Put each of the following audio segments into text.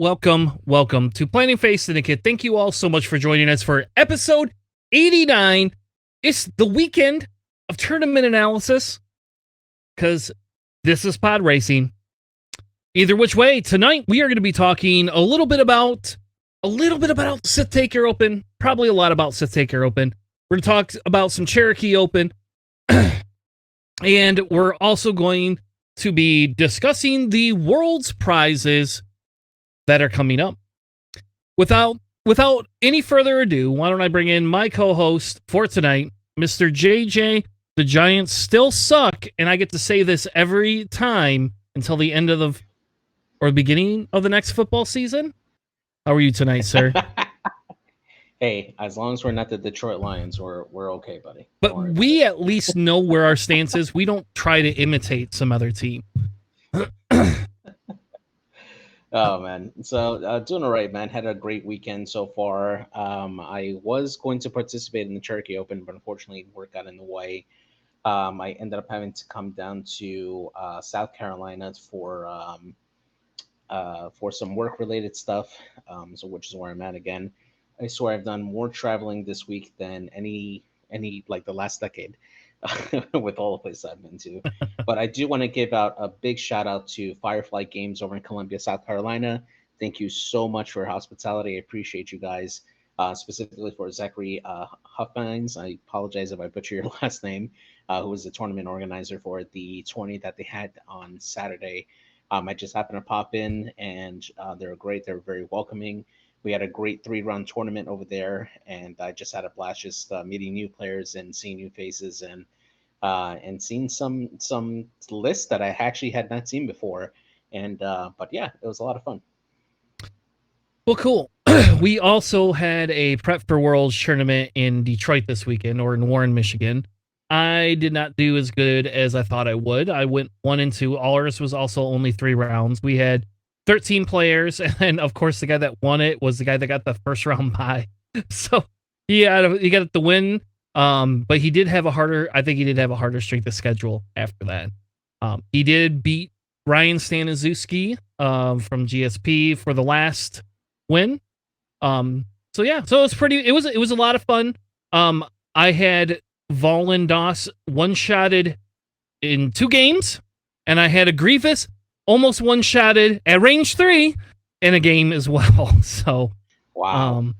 welcome to Planning Phase Syndicate. Thank you all so much for joining us for episode 89. It's the weekend of tournament analysis because this is pod racing. Either which way, tonight we are going to be talking a little bit about Sith Taker Open, probably a lot about Sith Taker Open. We're going to talk about some Cherokee Open, and we're also going to be discussing the world's prizes that are coming up. Without any further ado, why don't I bring in my co-host for tonight, Mr. JJ. The Giants still suck, and I get to say this every time until the end of the beginning of the next football season. How are you tonight, sir? Hey, as long as we're not the Detroit Lions, we're okay, buddy. But we at least know where our stance is. We don't try to imitate some other team. Oh, man. So doing all right, man. Had a great weekend so far. I was going to participate in the Cherokee Open, but unfortunately work got in the way. I ended up having to come down to South Carolina for some work-related stuff, so which is where I'm at again. I swear I've done more traveling this week than any like the last decade with all the places I've been to. But I do want to give out a big shout out to Firefly Games over in Columbia, South Carolina. Thank you so much for your hospitality. I appreciate you guys, specifically for Zachary Huffines. I apologize if I butcher your last name, who was the tournament organizer for the 20 that they had on Saturday. I just happened to pop in, and they're great. They're very welcoming. We had a great 3-round tournament over there, and I just had a blast just meeting new players and seeing new faces and seeing some lists that I actually had not seen before. And but yeah, it was a lot of fun. Well, cool. We also had a Prep for Worlds tournament in Detroit this weekend, or in Warren, Michigan. I did not do as good as I thought I would. I went 1 and 2. Ours was also only 3 rounds. We had 13 players, and then, of course, the guy that won it was the guy that got the first round bye. So he got the win, but he did have a harder strength of schedule after that. He did beat Ryan Staniszewski from GSP for the last win. So it was a lot of fun. I had Valen Doss one-shotted in 2 games, and I had a Grievous almost one-shotted at range 3 in a game as well. So, wow.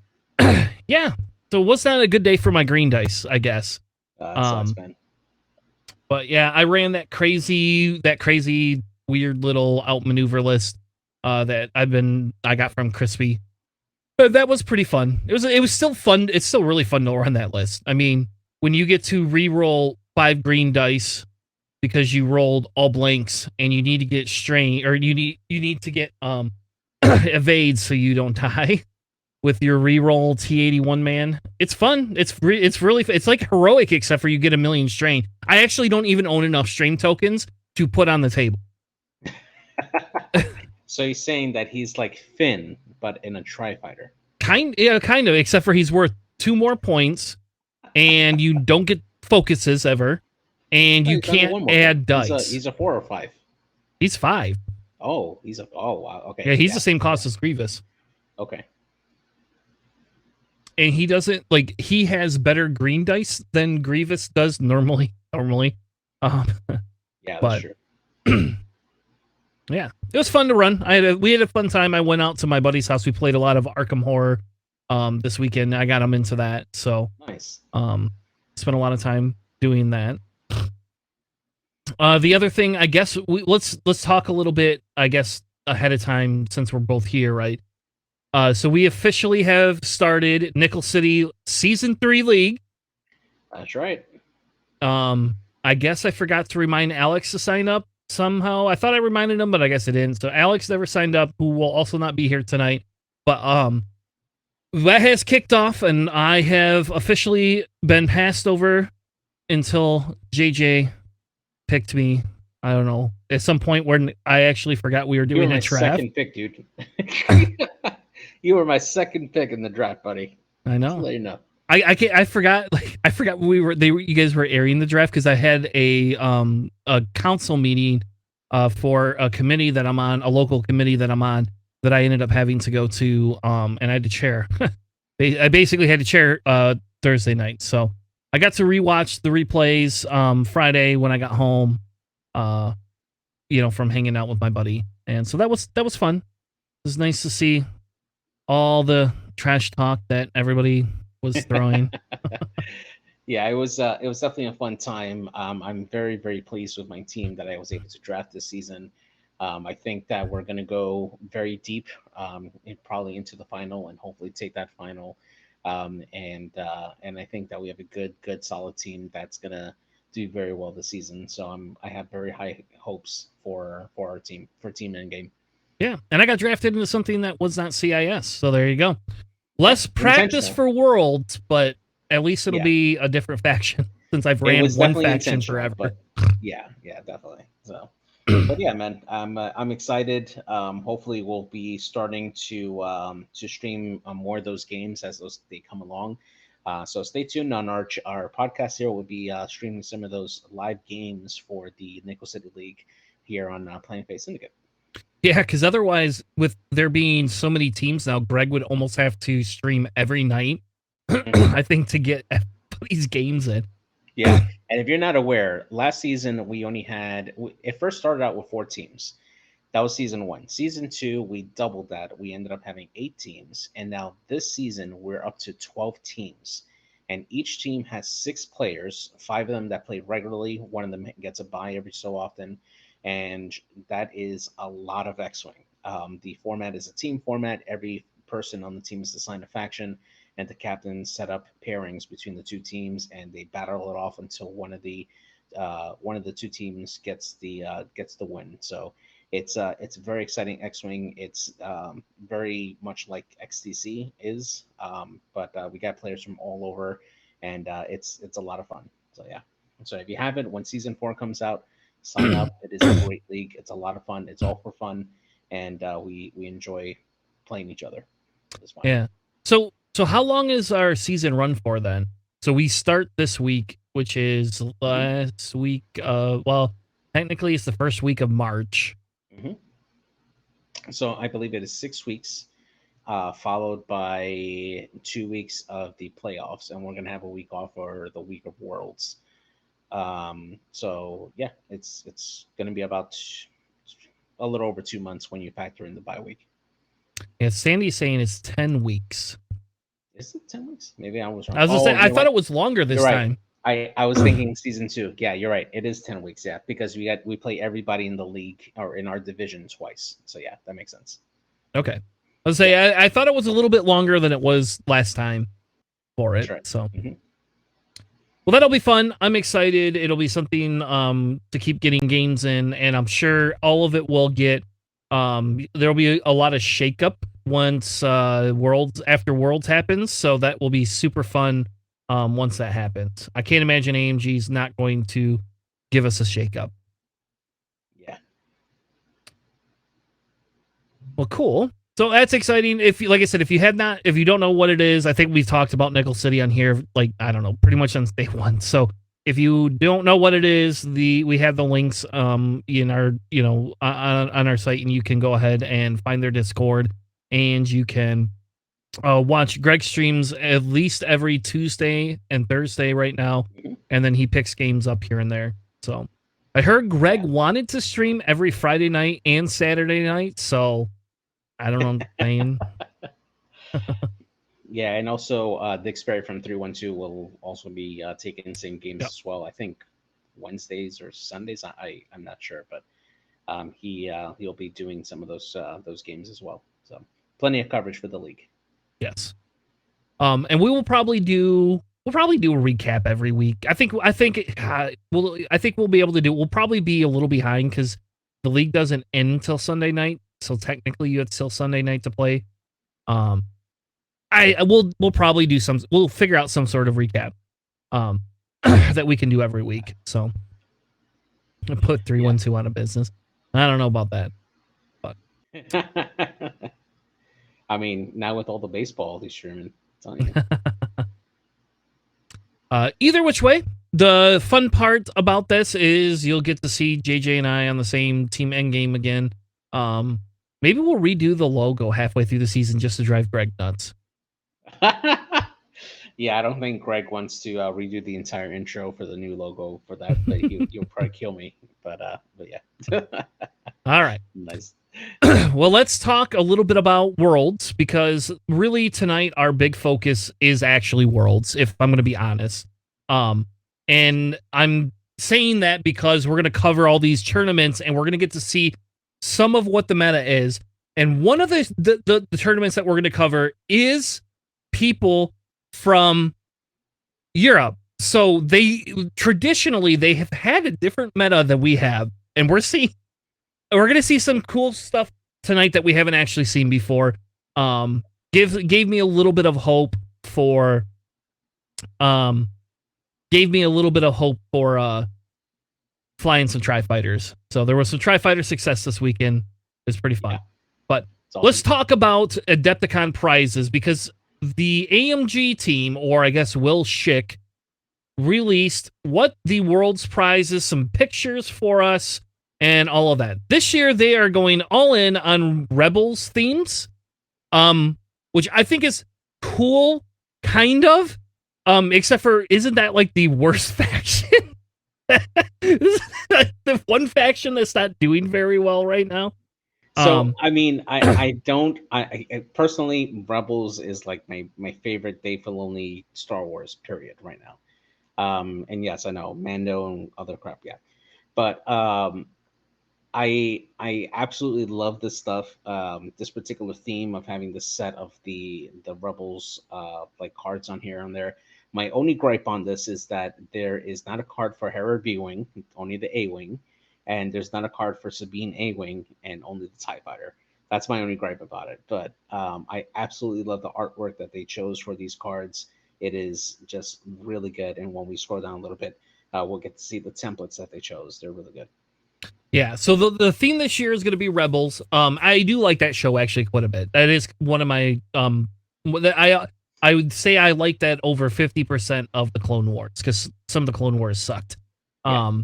Yeah. So was that a good day for my green dice, I guess? Sucks, man. But yeah, I ran that crazy weird little outmaneuver list that I got from Crispy. But that was pretty fun. It was still fun. It's still really fun to run that list. I mean, when you get to re-roll 5 green dice because you rolled all blanks and you need to get strain, or you need to get evades so you don't die with your re-roll T81 man. It's fun. It's really it's like heroic, except for you get 1,000,000 strain. I actually don't even own enough strain tokens to put on the table. So he's saying that he's like Finn, but in a tri-fighter. Kind of, except for he's worth 2 more points, and you don't get focuses ever, and you can't add dice. He's a 4 or 5. He's 5. Oh, wow. Okay. Yeah, he's the same cost as Grievous. Okay. And he doesn't he has better green dice than Grievous does normally. Yeah, that's true. Yeah, it was fun to run. We had a fun time. I went out to my buddy's house. We played a lot of Arkham Horror this weekend. I got him into that. So nice. Spent a lot of time doing that. The other thing, I guess, let's talk a little bit, I guess, ahead of time since we're both here, right? So we officially have started Nickel City Season 3 League. That's right. I guess I forgot to remind Alex to sign up somehow. I thought I reminded him, but I guess I didn't. So Alex never signed up, who will also not be here tonight. But that has kicked off, and I have officially been passed over until JJ picked me. I don't know, at some point where I actually forgot we were doing a draft. Second pick, dude. You were my second pick in the draft, buddy. I know. Just to let you know. I forgot you guys were airing the draft because I had a council meeting for a committee that I'm on, a local committee that I'm on, that I ended up having to go to, and I had to chair. I basically had to chair Thursday night, so I got to rewatch the replays Friday when I got home, from hanging out with my buddy, and so that was fun. It was nice to see all the trash talk that everybody was throwing. Yeah, it was definitely a fun time. I'm very very pleased with my team that I was able to draft this season. I think that we're going to go very deep, probably into the final, and hopefully take that final. And I think that we have a good solid team that's going to do very well this season. So I have very high hopes for our team, for Team Endgame. Yeah, and I got drafted into something that was not CIS, so there you go. Yeah, Less practice intentional. for Worlds, but at least it'll Yeah, be a different faction since I've it ran was one definitely faction intentional, forever. but yeah, definitely. So, but yeah, man, I'm excited. Hopefully, we'll be starting to stream more of those games as they come along. So stay tuned on our podcast here. We'll be streaming some of those live games for the Nickel City League here on Planet Face Syndicate. Yeah, because otherwise, with there being so many teams now, Greg would almost have to stream every night, I think, to get these games in. Yeah, and if you're not aware, last season we only had it first started out with 4 teams. That was season one. Season two, we doubled that. We ended up having 8 teams, and now this season we're up to 12 teams, and each team has 6 players. 5 of them that play regularly. One of them gets a bye every so often, and that is a lot of X-wing. The format is a team format. Every person on the team is assigned a faction, and the captains set up pairings between the 2 teams, and they battle it off until one of the 2 teams gets the win. So it's very exciting X-wing. It's very much like XTC is, but we got players from all over, and it's a lot of fun. So yeah. So if you haven't, when season 4 comes out, sign up. It is a great league. It's a lot of fun. It's all for fun, and we enjoy playing each other. It's fun. Yeah. So how long is our season run for then? So we start this week, which is last week. Well, technically it's the first week of March. hmm So I believe it is 6 weeks, followed by 2 weeks of the playoffs, and we're gonna have a week off for the week of Worlds. So yeah, it's gonna be about a little over 2 months when you factor in the bye week. Yeah, Sandy's saying it's 10 weeks. Is it 10 weeks? Maybe I was wrong. I was just Oh, saying, you I know thought what? it was longer this You're right. time. I was thinking season 2. Yeah, you're right. It is 10 weeks. Yeah, because we play everybody in the league or in our division twice. So yeah, that makes sense. Okay. I was say I thought it was a little bit longer than it was last time for it. That's right. So hmm well, that'll be fun. I'm excited. It'll be something to keep getting games in, and I'm sure all of it will get there'll be a lot of shakeup once Worlds happens. So that will be super fun once that happens. I can't imagine AMG's not going to give us a shakeup. Yeah. Well, cool. So that's exciting. If like I said, if you don't know what it is, I think we've talked about Nickel City on here, like, I don't know, pretty much since day one. So if you don't know what it is, we have the links in our on our site, and you can go ahead and find their Discord, and you can watch Greg streams at least every Tuesday and Thursday right now, hmm and then he picks games up here and there. So I heard Greg Yeah. wanted to stream every Friday night and Saturday night, so I don't know what I'm saying. Yeah, and also Dick Sperry from 312 will also be taking same games Yep. as well. I think Wednesdays or Sundays. I'm not sure, but he'll be doing some of those games as well. So plenty of coverage for the league. Yes. And we'll probably do a recap every week. I think we'll be able to do. We'll probably be a little behind because the league doesn't end until Sunday night, so technically you have till Sunday night to play. We'll probably do some. We'll figure out some sort of recap, that we can do every week. So put 312 on a business. I don't know about that, but I mean, now with all the baseball he's streaming, it's on you. either which way, the fun part about this is you'll get to see JJ and I on the same team endgame again. Maybe we'll redo the logo halfway through the season just to drive Greg nuts. Yeah, I don't think Greg wants to redo the entire intro for the new logo for that, but he'll probably kill me. But yeah, All right. nice. Well, let's talk a little bit about Worlds, because really tonight our big focus is actually Worlds, if I'm going to be honest. And I'm saying that because we're going to cover all these tournaments and we're going to get to see some of what the meta is. And one of the tournaments that we're going to cover is people from Europe. So they traditionally they have had a different meta than we have, and we're going to see some cool stuff tonight that we haven't actually seen before. Gave me a little bit of hope for flying some Tri-Fighters. So there was some Tri-Fighter success this weekend. It's pretty fun. Yeah. But awesome. Let's talk about Adepticon prizes, because the AMG team, or I guess Will Schick, released what the World's prize is, some pictures for us, and all of that. This year, they are going all in on Rebels themes, which I think is cool, kind of, except for, isn't that like the worst faction? The one faction that's not doing very well right now. So, I mean, I personally, Rebels is like my favorite Dave Filoni Star Wars period right now. And yes, I know Mando and other crap, yeah. But I absolutely love this stuff. This particular theme of having the set of the Rebels like cards on here and there. My only gripe on this is that there is not a card for Hera B-Wing, only the A-Wing, and there's not a card for Sabine A-Wing, and only the TIE Fighter. That's my only gripe about it. But I absolutely love the artwork that they chose for these cards. It is just really good. And when we scroll down a little bit, we'll get to see the templates that they chose. They're really good. Yeah, so the theme this year is going to be Rebels. I do like that show actually quite a bit. That is one of my I would say I like that over 50% of the Clone Wars, because some of the Clone Wars sucked. Yeah.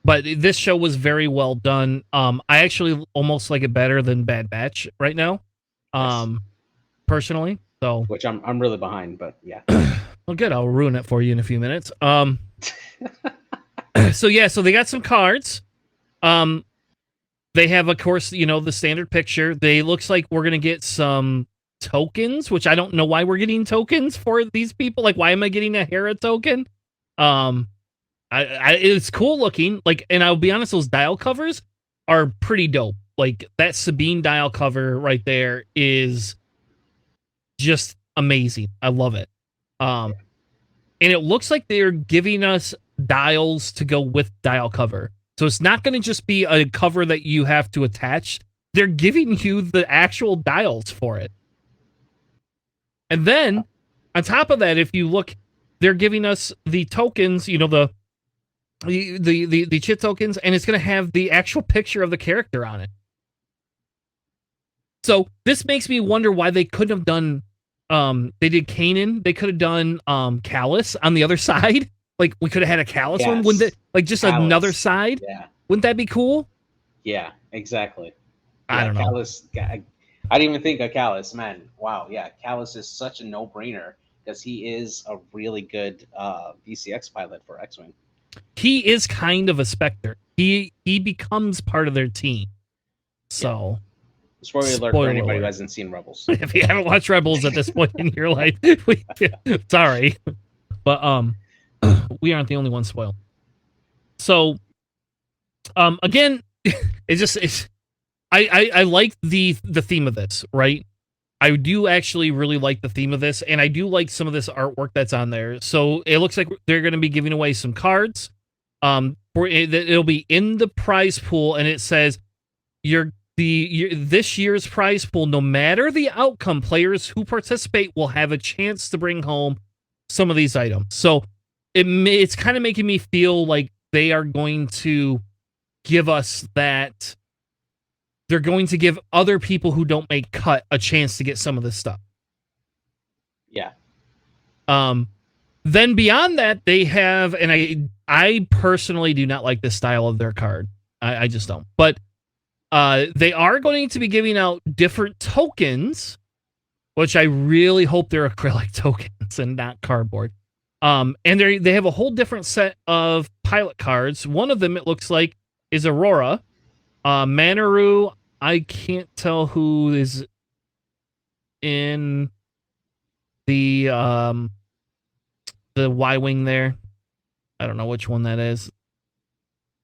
But this show was very well done. I actually almost like it better than Bad Batch right now. Yes. Personally. So which I'm really behind, but yeah. Well, good. I'll ruin it for you in a few minutes. So they got some cards. They have, of course, the standard picture. They looks like we're gonna get some tokens, which I don't know why we're getting tokens for these people. Like, why am I getting a Hera token? It's cool looking. Like, and I'll be honest, those dial covers are pretty dope. Like, that Sabine dial cover right there is just amazing. I love it. And it looks like they're giving us dials to go with dial cover. So it's not going to just be a cover that you have to attach. They're giving you the actual dials for it. And then, on top of that, if you look, they're giving us the tokens, the chit tokens, and it's going to have the actual picture of the character on it. So this makes me wonder why they couldn't have done, they did Kanan, they could have done Callus on the other side. Like, we could have had a Callus one, wouldn't it? Like, just Callus. Another side? Yeah. Wouldn't that be cool? Yeah, exactly. I don't know. Callus, I didn't even think of Callus, man. Wow, yeah, Callus is such a no-brainer because he is a really good VCX pilot for X-Wing. He is kind of a Spectre. He becomes part of their team. So, spoiler alert for anybody who hasn't seen Rebels. If you haven't watched Rebels at this point in your life, sorry, but we aren't the only ones spoiled. So, again, I like the theme of this, right? I do actually really like the theme of this, and I do like some of this artwork that's on there. So it looks like they're going to be giving away some cards. It'll be in the prize pool, and it says this year's prize pool, no matter the outcome, players who participate will have a chance to bring home some of these items. So it's kind of making me feel like they are going to give us that. They're going to give other people who don't make cut a chance to get some of this stuff. Yeah. Then beyond that, they have, and I personally do not like this style of their card. I just don't. But They are going to be giving out different tokens, which I really hope they're acrylic tokens and not cardboard. And they have a whole different set of pilot cards. One of them, it looks like, is Aurora. Manaru, I can't tell who is in the Y-wing there. I don't know which one that is.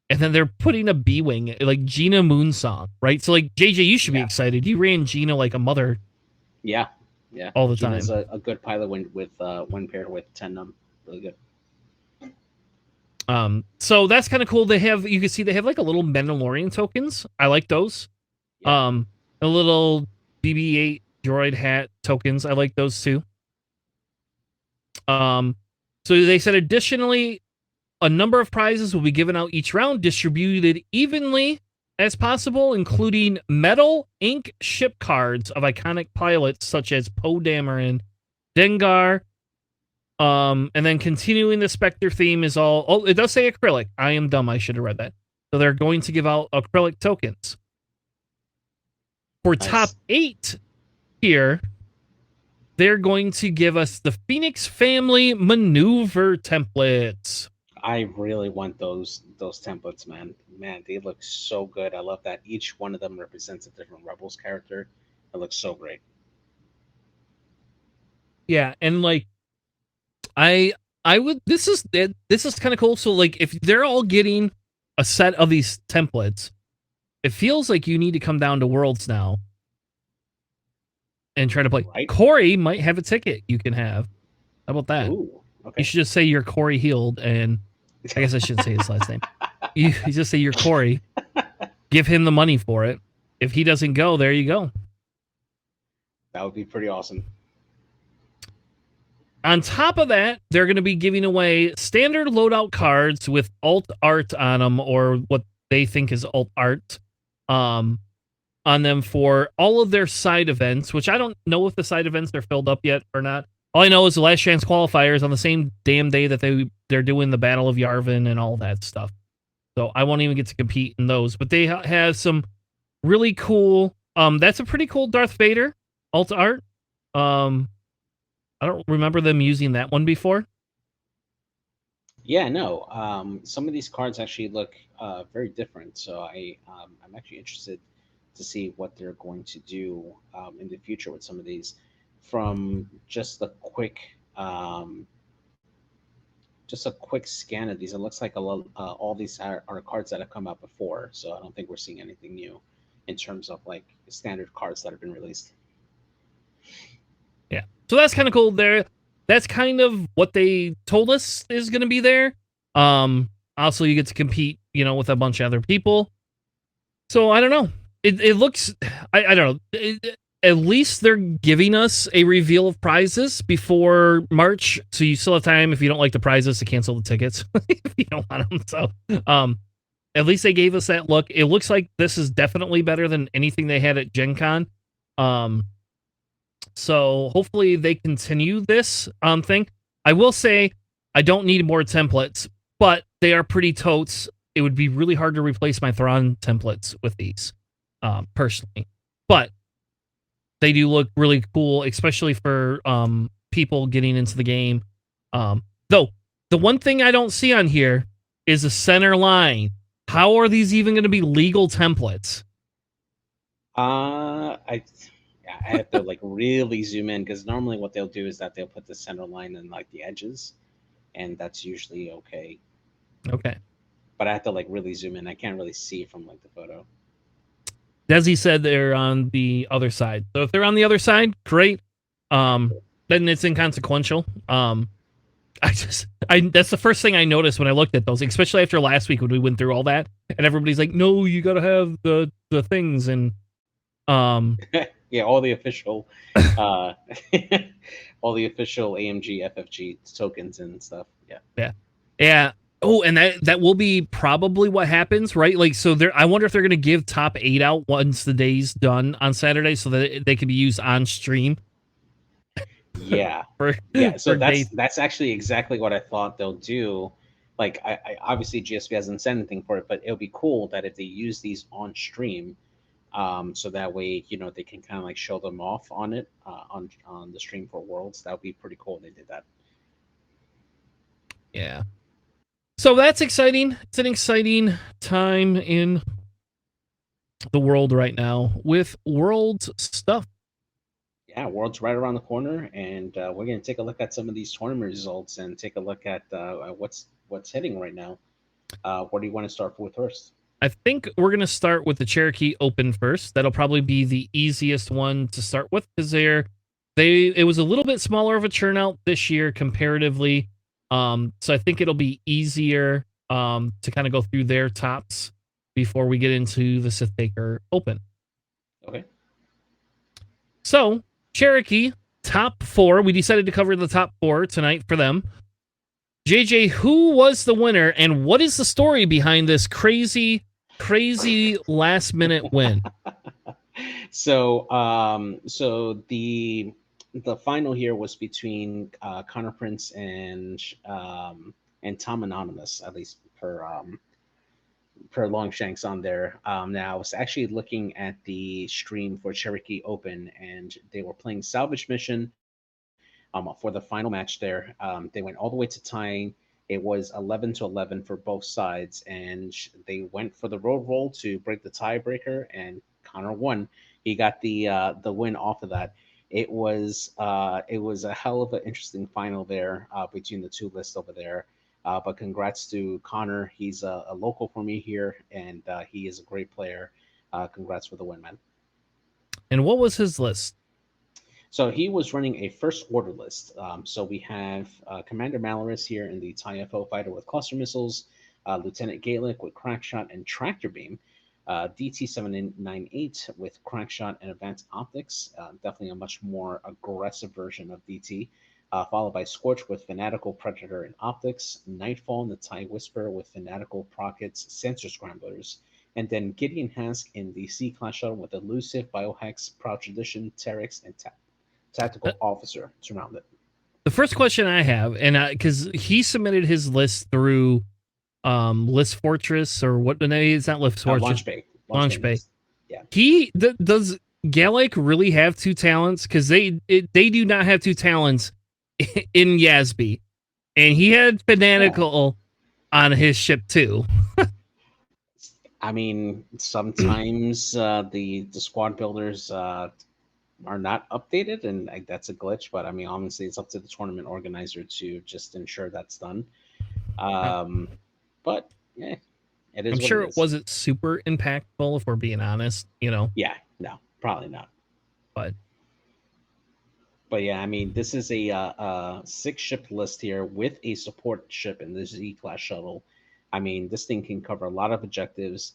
And then they're putting a B-wing, like Gina Moonsong, right? So, like, JJ, you should be excited. You ran Gina like a mother. Yeah. All the Gina's time. a good pilot when paired with Tennum. Really good. So that's kind of cool. You can see they have like a little Mandalorian tokens. I like those. A little BB-8 droid hat tokens. I like those too. So they said additionally, a number of prizes will be given out each round, distributed evenly as possible, including metal ink ship cards of iconic pilots such as Poe Dameron, Dengar. And then continuing the Spectre theme is all. Oh, it does say acrylic. I am dumb. I should have read that. So they're going to give out acrylic tokens. For top 8 here, they're going to give us the Phoenix Family maneuver templates. I really want those templates, man. Man, they look so good. I love that each one of them represents a different Rebels character. It looks so great. Yeah, and like I would this is kind of cool. So like if they're all getting a set of these templates, it feels like you need to come down to Worlds now and try to play. Right? Corey might have a ticket you can have. How about that? Ooh, okay. You should just say you're Corey Healed, and I guess I shouldn't say his last name. You just say you're Corey. Give him the money for it. If he doesn't go, there you go. That would be pretty awesome. On top of that, they're going to be giving away standard loadout cards with alt art on them, or what they think is alt art on them for all of their side events, which I don't know if the side events are filled up yet or not. All I know is the last chance qualifiers on the same damn day that they're doing the Battle of Yavin and all that stuff. So I won't even get to compete in those. But they have some really cool. That's a pretty cool Darth Vader alt art. I don't remember them using that one before. Yeah, no. Some of these cards actually look very different. So I'm actually interested to see what they're going to do in the future with some of these. From just a quick scan of these, it looks like all these are cards that have come out before. So I don't think we're seeing anything new in terms of like standard cards that have been released. Yeah, so that's kind of cool. That's kind of what they told us is going to be there. Also, you get to compete, with a bunch of other people. So I don't know. It looks. I don't know. At least they're giving us a reveal of prizes before March, so you still have time if you don't like the prizes to cancel the tickets if you don't want them. So, at least they gave us that look. It looks like this is definitely better than anything they had at Gen Con. So hopefully they continue this thing. I will say I don't need more templates, but they are pretty totes. It would be really hard to replace my Thrawn templates with these, personally. But they do look really cool, especially for people getting into the game. Though, the one thing I don't see on here is a center line. How are these even going to be legal templates? I have to like really zoom in, because normally what they'll do is that they'll put the center line in like the edges, and that's usually okay. Okay. But I have to like really zoom in. I can't really see from like the photo. Desi said they're on the other side. So if they're on the other side, great. Then it's inconsequential. That's the first thing I noticed when I looked at those, especially after last week when we went through all that, and everybody's like, "No, you got to have the things," and yeah, all the official all the official AMG FFG tokens and stuff. Yeah. Oh, and that will be probably what happens, right? Like, so I wonder if they're going to give top 8 out once the day's done on Saturday, so that they can be used on stream. Yeah. So that's actually exactly what I thought they'll do. Like, I obviously GSP hasn't said anything for it, but it'll be cool that if they use these on stream, So that way, they can kind of like show them off on it on the stream for Worlds. That would be pretty cool if they did that. Yeah. So that's exciting. It's an exciting time in the world right now with Worlds stuff. Yeah, Worlds right around the corner, and we're going to take a look at some of these tournament results and take a look at what's hitting right now. What do you want to start with first? I think we're going to start with the Cherokee Open first. That'll probably be the easiest one to start with because it was a little bit smaller of a turnout this year comparatively. So I think it'll be easier to kind of go through their tops before we get into the Sith Taker Open. Okay. So Cherokee top 4. We decided to cover the top 4 tonight for them. JJ, who was the winner, and what is the story behind this crazy last minute win? So the final here was between Connor Prince and Tom Anonymous, at least per Longshanks on there. Now I was actually looking at the stream for Cherokee Open, and they were playing Salvage Mission for the final match there. They went all the way to tying. It was 11-11 for both sides, and they went for the road roll to break the tiebreaker, and Connor won. He got the win off of that. It was a hell of an interesting final there between the two lists over there. But congrats to Connor. He's a local for me here, and he is a great player. Congrats for the win, man. And what was his list? So he was running a first order list. So we have Commander Malaris here in the TIE FO fighter with cluster missiles, Lieutenant Gaelic with crackshot and tractor beam, DT-798 with crackshot and advanced optics, definitely a much more aggressive version of DT, followed by Scorch with fanatical predator and optics, Nightfall and the TIE Whisper with fanatical prockets, sensor scramblers, and then Gideon Hask in the C-Class shuttle with elusive, biohex, proud tradition, Terex, and tactical officer surround it. The first question I have, and because he submitted his list through List Fortress or what the name is, not List Fortress, Launch Bay. Yeah. Does Gallic really have 2 talents? Because they do not have 2 talents in Yasby, and he had fanatical on his ship too. I mean, sometimes the squad builders are not updated, and that's a glitch. But I mean, honestly, it's up to the tournament organizer to just ensure that's done. But yeah, it is. I'm sure it wasn't super impactful, if we're being honest. Yeah, no, probably not. But yeah, I mean, this is a 6-ship list here with a support ship in the Z-Class shuttle. I mean, this thing can cover a lot of objectives.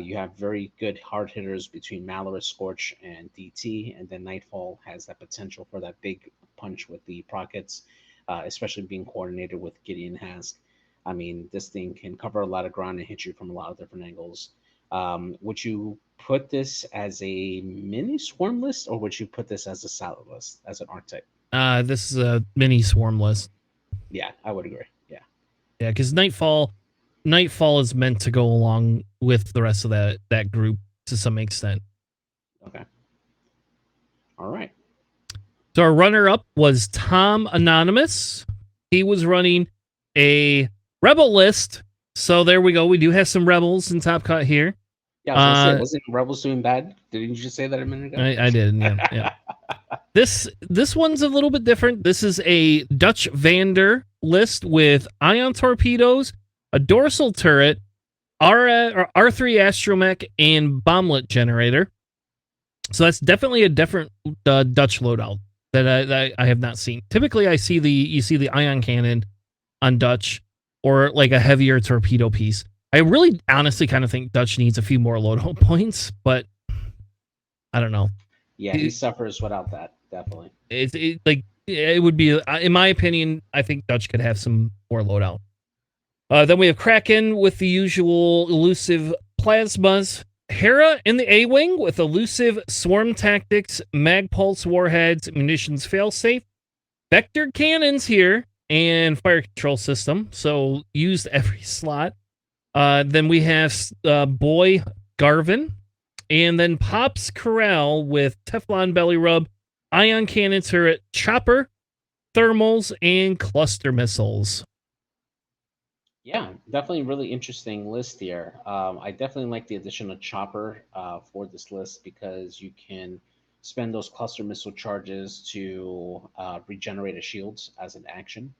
You have very good hard hitters between Malaris, Scorch, and DT, and then Nightfall has that potential for that big punch with the Prockets, especially being coordinated with Gideon Hask. I mean, this thing can cover a lot of ground and hit you from a lot of different angles. Would you put this as a mini swarm list, or would you put this as a salad list, as an archetype? This is a mini swarm list. Yeah, I would agree. Yeah, because Nightfall is meant to go along with the rest of that group to some extent. Okay. All right. So our runner-up was Tom Anonymous. He was running a Rebel list. So there we go. We do have some Rebels in Top Cut here. Yeah, I was gonna say, wasn't Rebels doing bad? Didn't you just say that a minute ago? I did, yeah. This one's a little bit different. This is a Dutch Vander list with ion torpedoes, a dorsal turret, R3 astromech, and bomblet generator. So that's definitely a different Dutch loadout that I have not seen. Typically, you see the ion cannon on Dutch, or like a heavier torpedo piece. I really honestly kind of think Dutch needs a few more loadout points, but I don't know. Yeah, he suffers without that, definitely. It would be, in my opinion, I think Dutch could have some more loadout. Then we have Kraken with the usual elusive plasmas. Hera in the A-Wing with elusive swarm tactics, mag pulse warheads, munitions failsafe. Vector cannons here, and fire control system. So used every slot. Then we have Boy Garvin And then Pops Corral with Teflon Belly Rub, Ion Cannon Turret, Chopper, Thermals, and Cluster Missiles. Yeah, definitely really interesting list here. I definitely like the addition of Chopper for this list because you can spend those cluster missile charges to regenerate a shields as an action.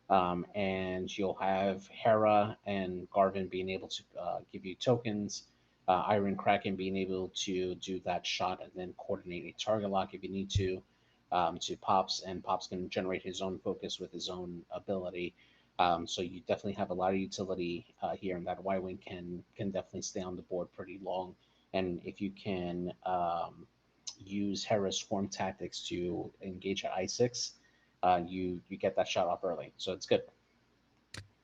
And you'll have Hera and Garvin being able to give you tokens, Iron Kraken being able to do that shot and then coordinate a target lock if you need to Pops, and Pops can generate his own focus with his own ability. So you definitely have a lot of utility here, and that Y wing can definitely stay on the board pretty long. And if you can use Hera's form tactics to engage at I6, you get that shot off early, so it's good.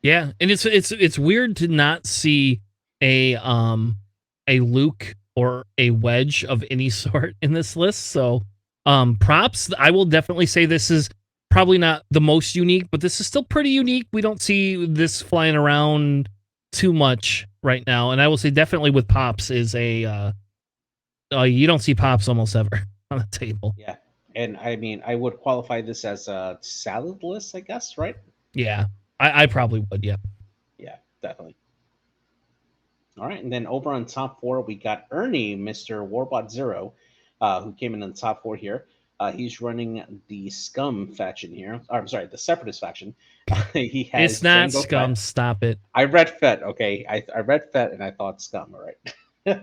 Yeah, and it's weird to not see a a Luke or a Wedge of any sort in this list. So props. I will definitely say this is probably not the most unique, but this is still pretty unique. We don't see this flying around too much right now, and I will say definitely with Pops is a you don't see Pops almost ever on the table. Yeah, and I mean, I would qualify this as a salad list, I guess, right? Yeah, I probably would. Yeah. Yeah, definitely. All right, and then over on top four, we got Ernie, Mister Warbot Zero, who came in on the top four here. He's running the Scum faction here. Or, I'm sorry, the Separatist faction. He It's has not Django Scum. Fett. Stop it. I read Fett, okay? I read Fett and I thought Scum, all right?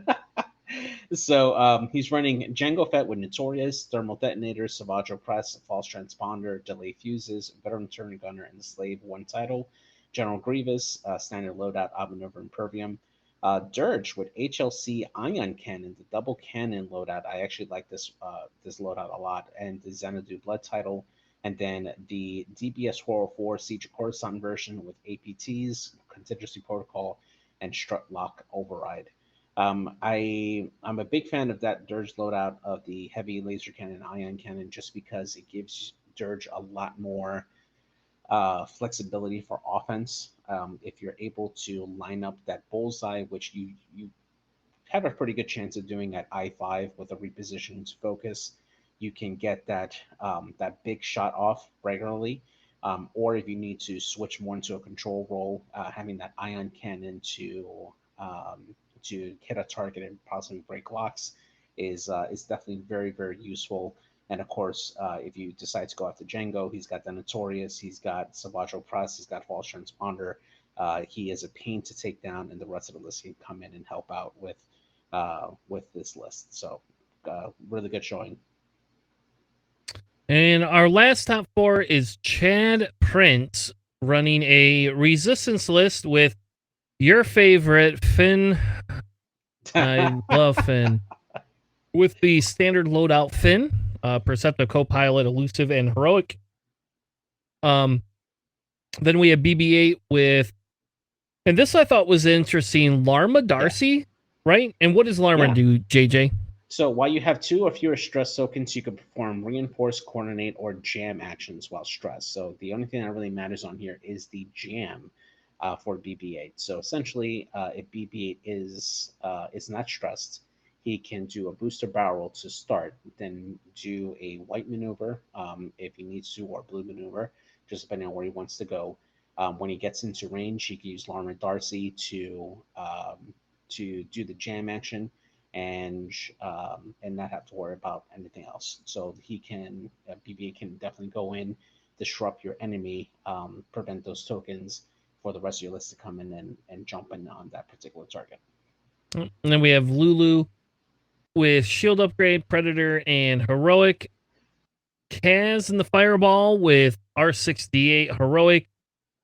So he's running Django Fett with Notorious, Thermal Detonator, Savage Press, False Transponder, Delay Fuses, Veteran Turn Gunner, and the Slave one title. General Grievous, Standard Loadout, Obmanova, Impervium. Dirge with HLC Ion Cannon, the double cannon loadout. I actually like this loadout a lot, and the Xanadu Blood title, and then the DBS 404 Siege of Coruscant version with APTs, Contingency Protocol, and Strut Lock Override. I'm a big fan of that Dirge loadout of the heavy laser cannon, ion cannon, just because it gives Dirge a lot more flexibility for offense. If you're able to line up that bullseye, which you have a pretty good chance of doing at I5 with a repositioned focus, you can get that big shot off regularly. Or if you need to switch more into a control role, having that ion cannon to hit a target and possibly break locks is definitely very useful. And of course, if you decide to go after Django, he's got the Notorious, he's got Savage Press, he's got False Transponder. He is a pain to take down, and the rest of the list can come in and help out with this list. So, really good showing. And our last top four is Chad Prince running a resistance list with your favorite Finn. I love Finn. With the standard loadout Finn, Perceptive, Co-Pilot, Elusive, and Heroic. Then we have BB-8 with, and this I thought was interesting, Larma Darcy, yeah. Right? And what does Larma do, JJ? So while you have two or fewer stress tokens, you can perform reinforce, coordinate, or jam actions while stressed. So the only thing that really matters on here is the jam for BB-8. So essentially, if BB-8 is not stressed, he can do a booster barrel to start, then do a white maneuver if he needs to, or blue maneuver, just depending on where he wants to go. When he gets into range, he can use Larma Darcy to do the jam action and not have to worry about anything else. So he can BB can definitely go in, disrupt your enemy, prevent those tokens for the rest of your list to come in and jump in on that particular target. And then we have Lulu with Shield Upgrade, Predator, and Heroic. Kaz in the Fireball with R6D8 Heroic.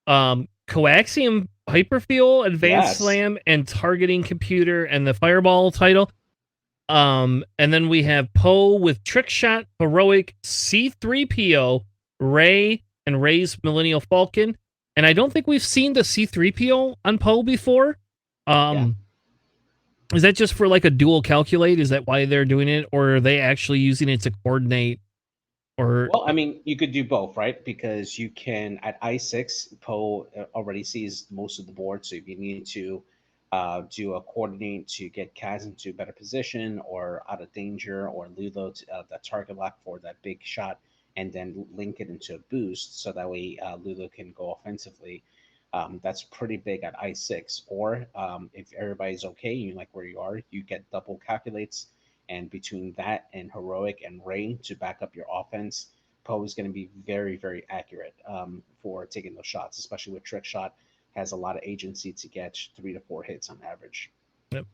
Coaxium Hyperfuel, Advanced Slam, and Targeting Computer, and the Fireball title. And then we have Poe with Trick Shot, Heroic, C3PO, Rey, and Rey's Millennial Falcon. And I don't think we've seen the C3PO on Poe before. Is that just for like a dual calculate? Is that why they're doing it? Or are they actually using it to coordinate? Or well, I mean, you could do both, right? Because you can at I6, Poe already sees most of the board. So if you need to do a coordinate to get Kaz into a better position or out of danger, or Ludo to, that target lock for that big shot, and then link it into a boost so that way Ludo can go offensively. That's pretty big at I6. Or if everybody's okay, you like where you are, you get double calculates, and between that and heroic and Ray to back up your offense, Poe is going to be very, very accurate for taking those shots, especially with trick shot. Has a lot of agency to get 3 to 4 hits on average. Yep.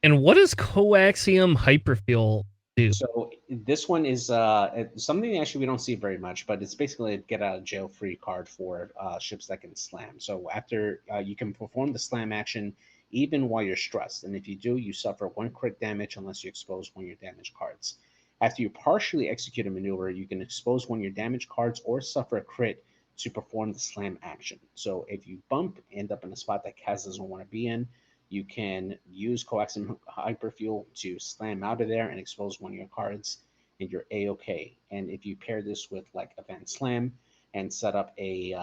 And what does coaxium hyperfuel do? So this one is something actually we don't see very much, but it's basically a get out of jail free card for ships that can slam. So after you can perform the slam action even while you're stressed, and if you do, you suffer 1 crit damage unless you expose one of your damage cards. After you partially execute a maneuver, you can expose one of your damage cards or suffer a crit to perform the slam action. So if you end up in a spot that Kaz doesn't want to be in, you can use coaxium hyperfuel to slam out of there and expose one of your cards, and you're a-okay. And if you pair this with like event slam and set up a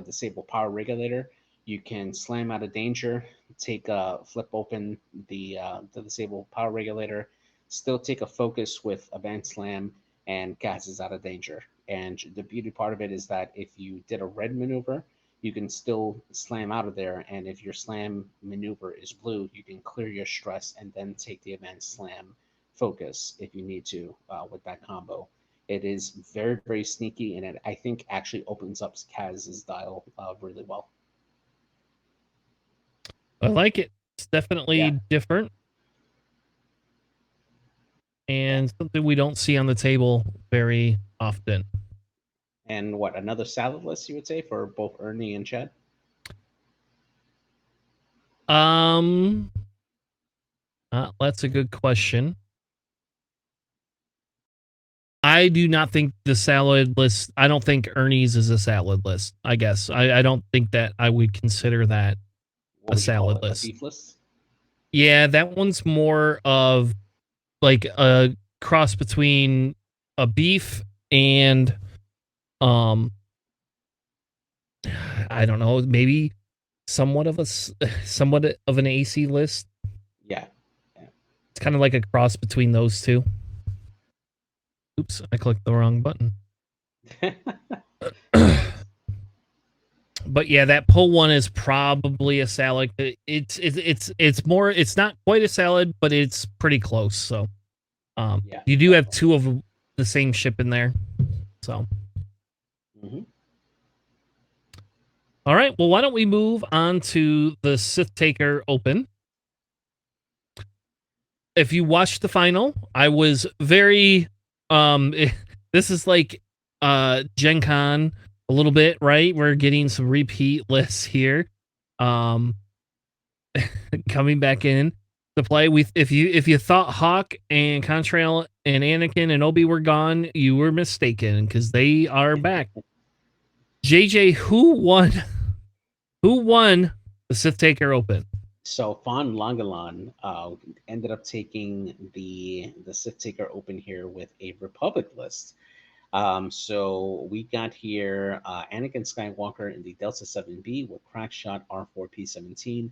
disable power regulator, you can slam out of danger, take a flip open the disable power regulator, still take a focus with event slam, and Gas is out of danger. And the beauty part of it is that if you did a red maneuver, you can still slam out of there. And if your slam maneuver is blue, you can clear your stress and then take the event slam focus if you need to with that combo. It is very, very sneaky, and it, I think, actually opens up Kaz's dial really well. I like it. It's definitely Yeah. different and Yeah. something we don't see on the table very often. And what, another salad list you would say for both Ernie and Chad? That's a good question. I do not think the salad list. I don't think Ernie's is a salad list. I guess I don't think that I would consider that What a would you call salad it? A list. beef list? Yeah, that one's more of like a cross between a beef and um I don't know, maybe somewhat of somewhat of an AC list. Yeah. Yeah. It's kind of like a cross between those two. Oops, I clicked the wrong button. But yeah, that pull one is probably a salad. It's more. It's not quite a salad, but it's pretty close. So, Yeah, you do have definitely. two of the same ship in there. So, Hmm. all right. Well, why don't we move on to the Sith Taker Open? If you watched the final, I was very. This is like Gen Con a little bit, right? We're getting some repeat lists here. Um, coming back in to play. If you thought Hawk and Contrail and Anakin and Obi were gone, you were mistaken because they are back. JJ, who won? Who won the Sith Taker Open? So Fawn Langalan ended up taking the Sith Taker Open here with a Republic list. So we got here Anakin Skywalker in the Delta 7B with Crackshot R4P17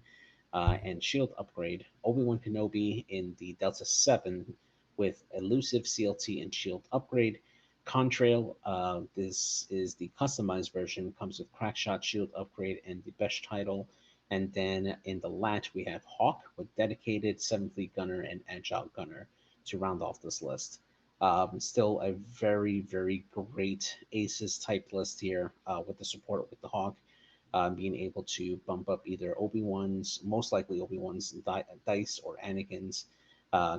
and Shield Upgrade. Obi-Wan Kenobi in the Delta 7 with Elusive CLT and Shield Upgrade. Contrail, this is the customized version, comes with Crackshot, Shield Upgrade, and the Best title. And then in the lat, we have Hawk with Dedicated, 7th Fleet Gunner, and Agile Gunner to round off this list. Still a very, very great Aces type list here with the support with the Hawk. Being able to bump up either Obi-Wan's, most likely Obi-Wan's dice or Anakin's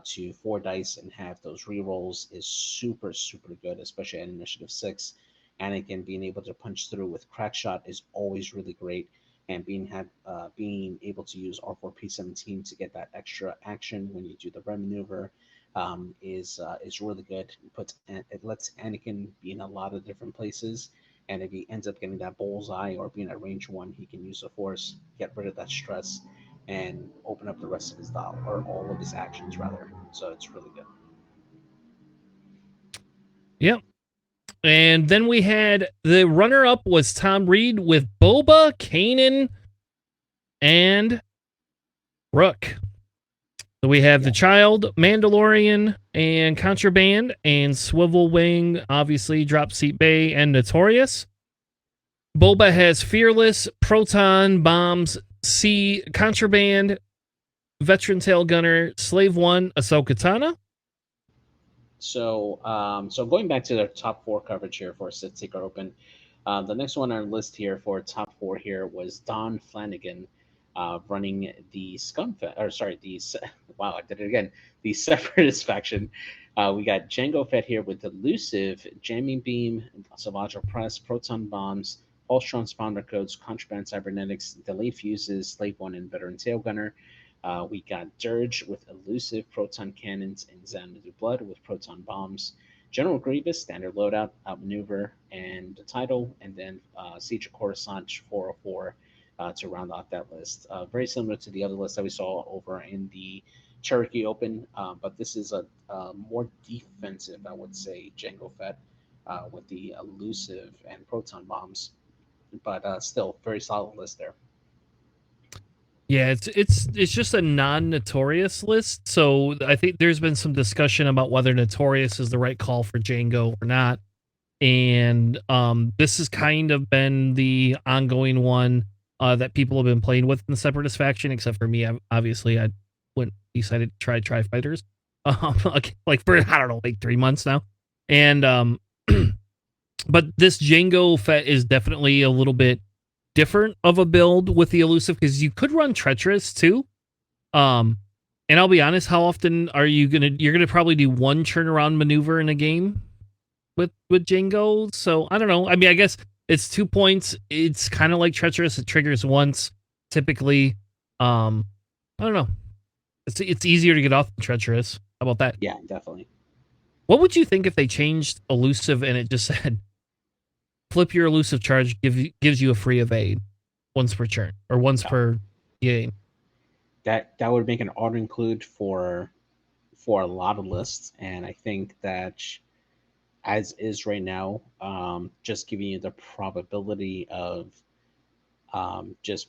to 4 dice and have those rerolls is super, super good, especially at Initiative 6. Anakin being able to punch through with Crackshot is always really great, and being able to use R4P17 to get that extra action when you do the red maneuver is really good. It lets Anakin be in a lot of different places, and if he ends up getting that bullseye or being at range one, he can use the force, get rid of that stress, and open up the rest of his dial or all of his actions rather. So it's really good. Yep. And then we had the runner up was Tom Reed with Boba, Kanan, and Rook. So we have Yeah. the Child, Mandalorian, and Contraband, and Swivel Wing, obviously, Drop Seat Bay, and Notorious. Boba has Fearless, Proton, Bombs, C, Contraband, Veteran Tail Gunner, Slave 1, Ahsoka Tano. So going back to the top four coverage here for Sith Taker Open, the next one on our list here for top four here was Don Flanagan, running the wow, I did it again. The Separatist faction. We got Django Fett here with Elusive, Jamming Beam, Savage Press, Proton Bombs, Pulse Transponder Codes, Contraband Cybernetics, Delayed Fuses, Slave One, and Veteran Tail Gunner. We got Dirge with Elusive Proton Cannons and Xanadu Blood with Proton Bombs. General Grievous, standard loadout, outmaneuver, and the title, and then Siege of Coruscant 404 to round off that list. Very similar to the other list that we saw over in the Cherokee Open, but this is a more defensive, I would say, Jango Fett with the Elusive and Proton Bombs, but still very solid list there. Yeah, it's just a non-Notorious list, so I think there's been some discussion about whether Notorious is the right call for Django or not. And this has kind of been the ongoing one that people have been playing with in the Separatist faction, except for me. Obviously, I went decided to try Tri-Fighters, like for I don't know, like 3 months now. And but this Django Fett is definitely a little bit different of a build with the Elusive, because you could run Treacherous too. And I'll be honest, how often are you're gonna probably do one turnaround maneuver in a game with Django? So I don't know. I mean, I guess it's 2 points. It's kind of like Treacherous. It triggers once typically. I don't know. It's easier to get off than Treacherous. How about that? Yeah, definitely. What would you think if they changed Elusive and it just said flip your Elusive charge, gives you a free evade once per turn or once per game? That would make an auto include for a lot of lists, and I think that as is right now, just giving you the probability of just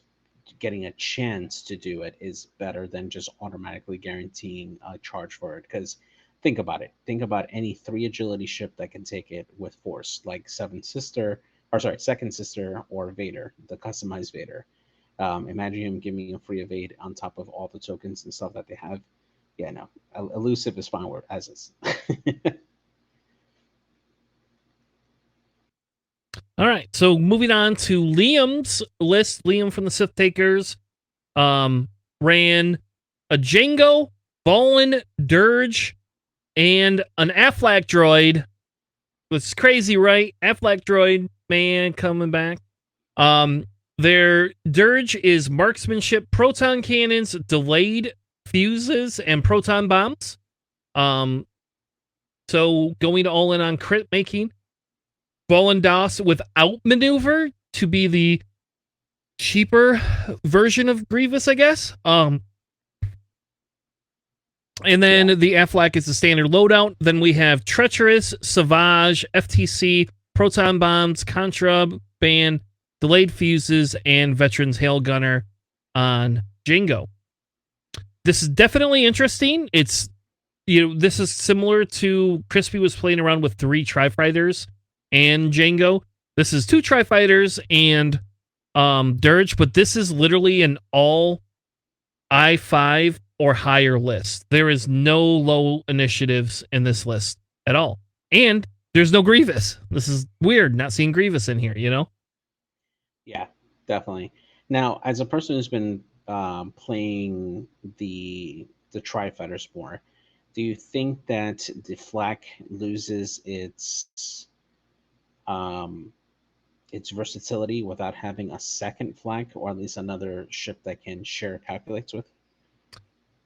getting a chance to do it is better than just automatically guaranteeing a charge for it. Because think about it. Think about any 3 agility ship that can take it with force, like Second Sister, or Vader, the customized Vader. Imagine him giving a free evade on top of all the tokens and stuff that they have. Yeah, no, Elusive is fine where as is. All right, so moving on to Liam's list. Liam from the Sith Takers ran a Django, Ballin, Dirge, and an Aflac droid. It's crazy, right? Aflac droid, man, coming back. Their Dirge is marksmanship, proton cannons, delayed fuses, and proton bombs. So going all in on crit making. Ballin DOS without maneuver to be the cheaper version of Grievous, I guess. And then the Aflac is the standard loadout. Then we have Treacherous, Savage, FTC, Proton Bombs, Contraband, Delayed Fuses, and Veteran's Hail Gunner on Django. This is definitely interesting. It's, this is similar to Crispy was playing around with 3 Tri-Fighters and Django. This is 2 Tri-Fighters and Dirge, but this is literally an all I5 or higher list. There is no low initiatives in this list at all. And there's no Grievous. This is weird not seeing Grievous in here, Yeah, definitely. Now, as a person who's been playing the Tri-Fighters more, do you think that the Flak loses its versatility without having a second Flak, or at least another ship that can share calculates with?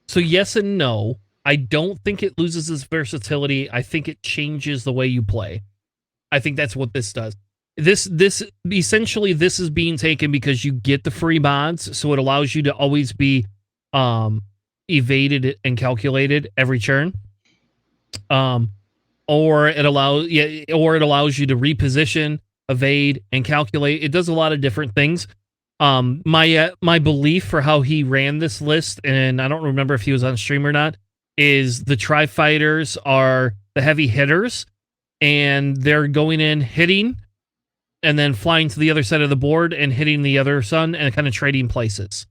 So yes and no. I don't think it loses its versatility. I think it changes the way you play. I think that's what this does. This essentially, this is being taken because you get the free mods, so it allows you to always be evaded and calculated every turn. Or it allows you to reposition, evade, and calculate. It does a lot of different things. My belief for how he ran this list, and I don't remember if he was on stream or not, is the Tri Fighters are the heavy hitters, and they're going in hitting and then flying to the other side of the board and hitting the other sun and kind of trading places.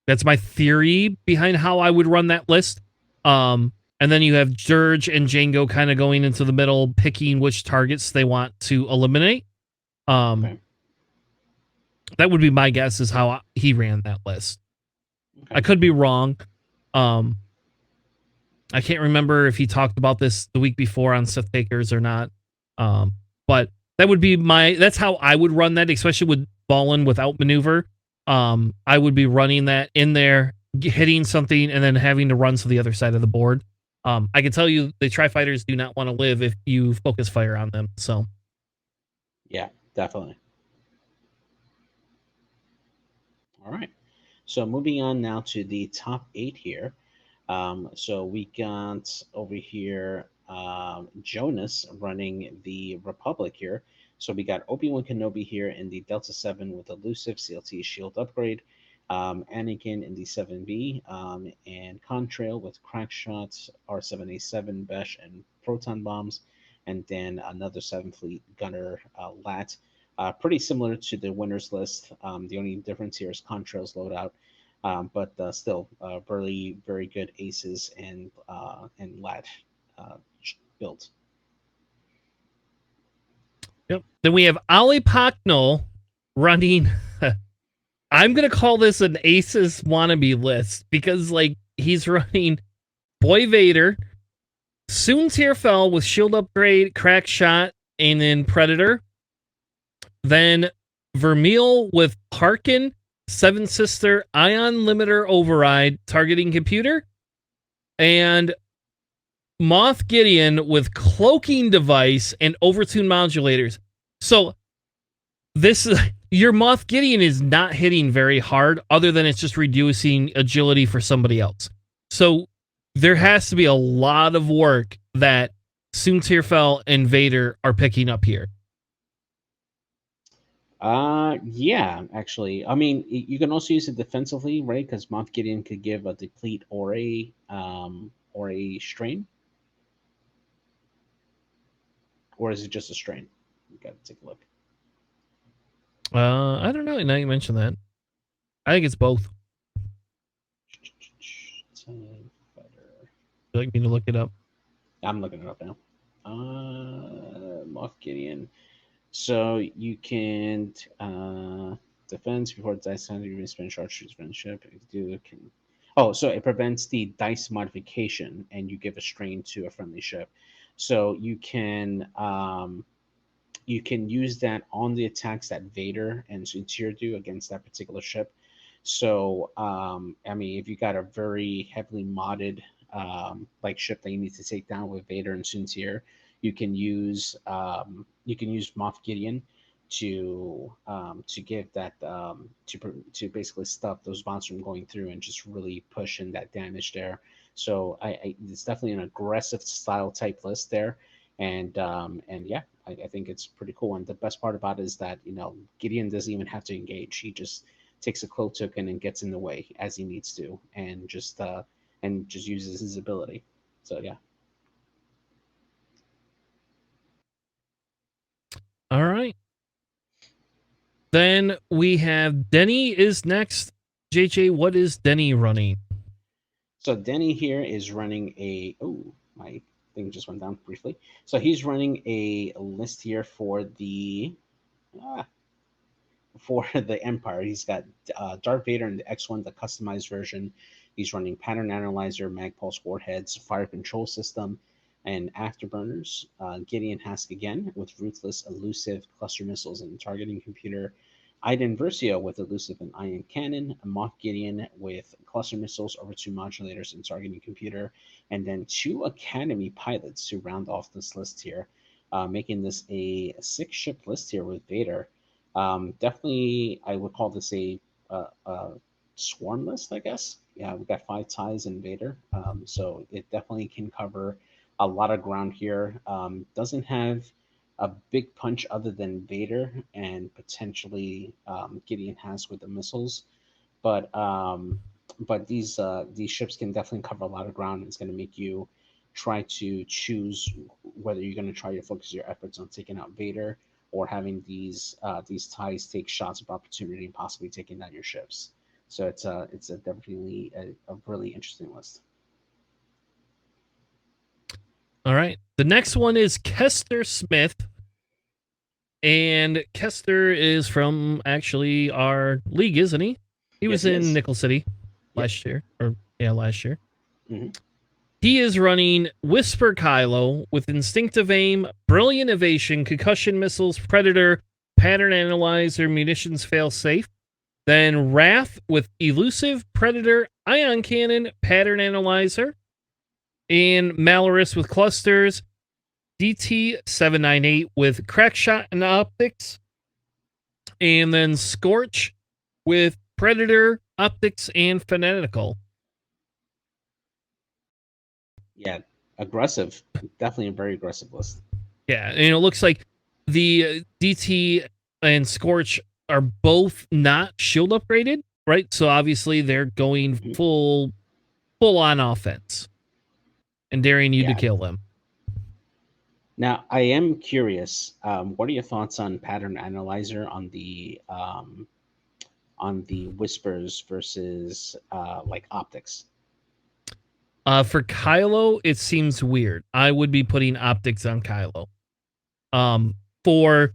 That's my theory behind how I would run that list. And then you have Dirge and Django kind of going into the middle, picking which targets they want to eliminate. Okay. That would be my guess is how he ran that list. Okay. I could be wrong. I can't remember if he talked about this the week before on Sith Takers or not. But that would be that's how I would run that, especially with Ballin without maneuver. I would be running that in there, hitting something, and then having to run to the other side of the board. I can tell you the Tri-Fighters do not want to live if you focus fire on them. So, yeah, definitely. All right. So moving on now to the top 8 here. So we got over here Jonas running the Republic here. So we got Obi-Wan Kenobi here in the Delta 7 with elusive CLT shield upgrade. Anakin in the 7B, and Contrail with crack shots, R7A7, Besh, and proton bombs, and then another 7th Fleet gunner, Lat. Pretty similar to the winners list. The only difference here is Contrail's loadout, but still very very good aces and Lat builds. yep. Then we have Ali Pocknell running. I'm gonna call this an Aces wannabe list because like he's running Boy Vader, Soon Tyrfel with shield upgrade, crack shot, and then Predator. Then Vermeil with Harkin, Seven Sister, Ion Limiter Override, targeting computer, and Moth Gideon with cloaking device and overtune modulators. So this your Moth Gideon is not hitting very hard, other than it's just reducing agility for somebody else. So there has to be a lot of work that Soon Tyrfel and Vader are picking up here. Yeah, actually. I mean, you can also use it defensively, right? Because Moff Gideon could give a deplete or a strain, or is it just a strain? You gotta take a look. I don't know. Now you mention that, I think it's both. Would you like me to look it up? I'm looking it up now. Moff Gideon. So you can defense before dice hand, you can spend charge friendship. Oh, so it prevents the dice modification, and you give a strain to a friendly ship. So you can use that on the attacks that Vader and Suntir do against that particular ship. So I mean, if you got a very heavily modded like ship that you need to take down with Vader and Suntir, you can use Moff Gideon to give that to basically stop those monsters from going through and just really pushing that damage there. So it's definitely an aggressive style type list there, and yeah, I think it's pretty cool. And the best part about it is that Gideon doesn't even have to engage; he just takes a cloak token and gets in the way as he needs to, and just uses his ability. So yeah. All right. Then we have Denny is next. JJ, what is Denny running? So Denny here is running my thing just went down briefly. So he's running a list here for the Empire. He's got Darth Vader and the X1, the customized version. He's running Pattern Analyzer, Magpulse Warheads, Fire Control System, and Afterburners. Gideon Hask again with Ruthless, Elusive, Cluster Missiles, and Targeting Computer. Iden Versio with Elusive and Ion Cannon, Moff Gideon with Cluster Missiles, Overtune Modulators, and Targeting Computer, and then 2 Academy pilots to round off this list here, making this a 6-ship list here with Vader. Definitely, I would call this a swarm list, I guess. Yeah, we've got 5 ties in Vader, so it definitely can cover a lot of ground here. Doesn't have a big punch other than Vader and potentially Gideon has with the missiles. But these ships can definitely cover a lot of ground. It's going to make you try to choose whether you're going to try to focus your efforts on taking out Vader or having these ties take shots of opportunity and possibly taking down your ships. So it's a definitely a really interesting list. All right. The next one is Kester Smith. And Kester is from actually our league, isn't he? He was in Nickel City last year. Last year. Mm-hmm. He is running Whisper Kylo with Instinctive Aim, Brilliant Evasion, Concussion Missiles, Predator, Pattern Analyzer, Munitions Failsafe. Then Wrath with Elusive, Predator, Ion Cannon, Pattern Analyzer. And Malorus with Clusters. DT-798 with Crackshot and Optics. And then Scorch with Predator, Optics, and Fanatical. Yeah, aggressive. Definitely a very aggressive list. Yeah, and it looks like the DT and Scorch are both not shield upgraded, right? So obviously they're going full on offense and daring you to kill them. Now, I am curious. What are your thoughts on Pattern Analyzer on the Whispers versus like Optics? For Kylo, it seems weird. I would be putting Optics on Kylo. For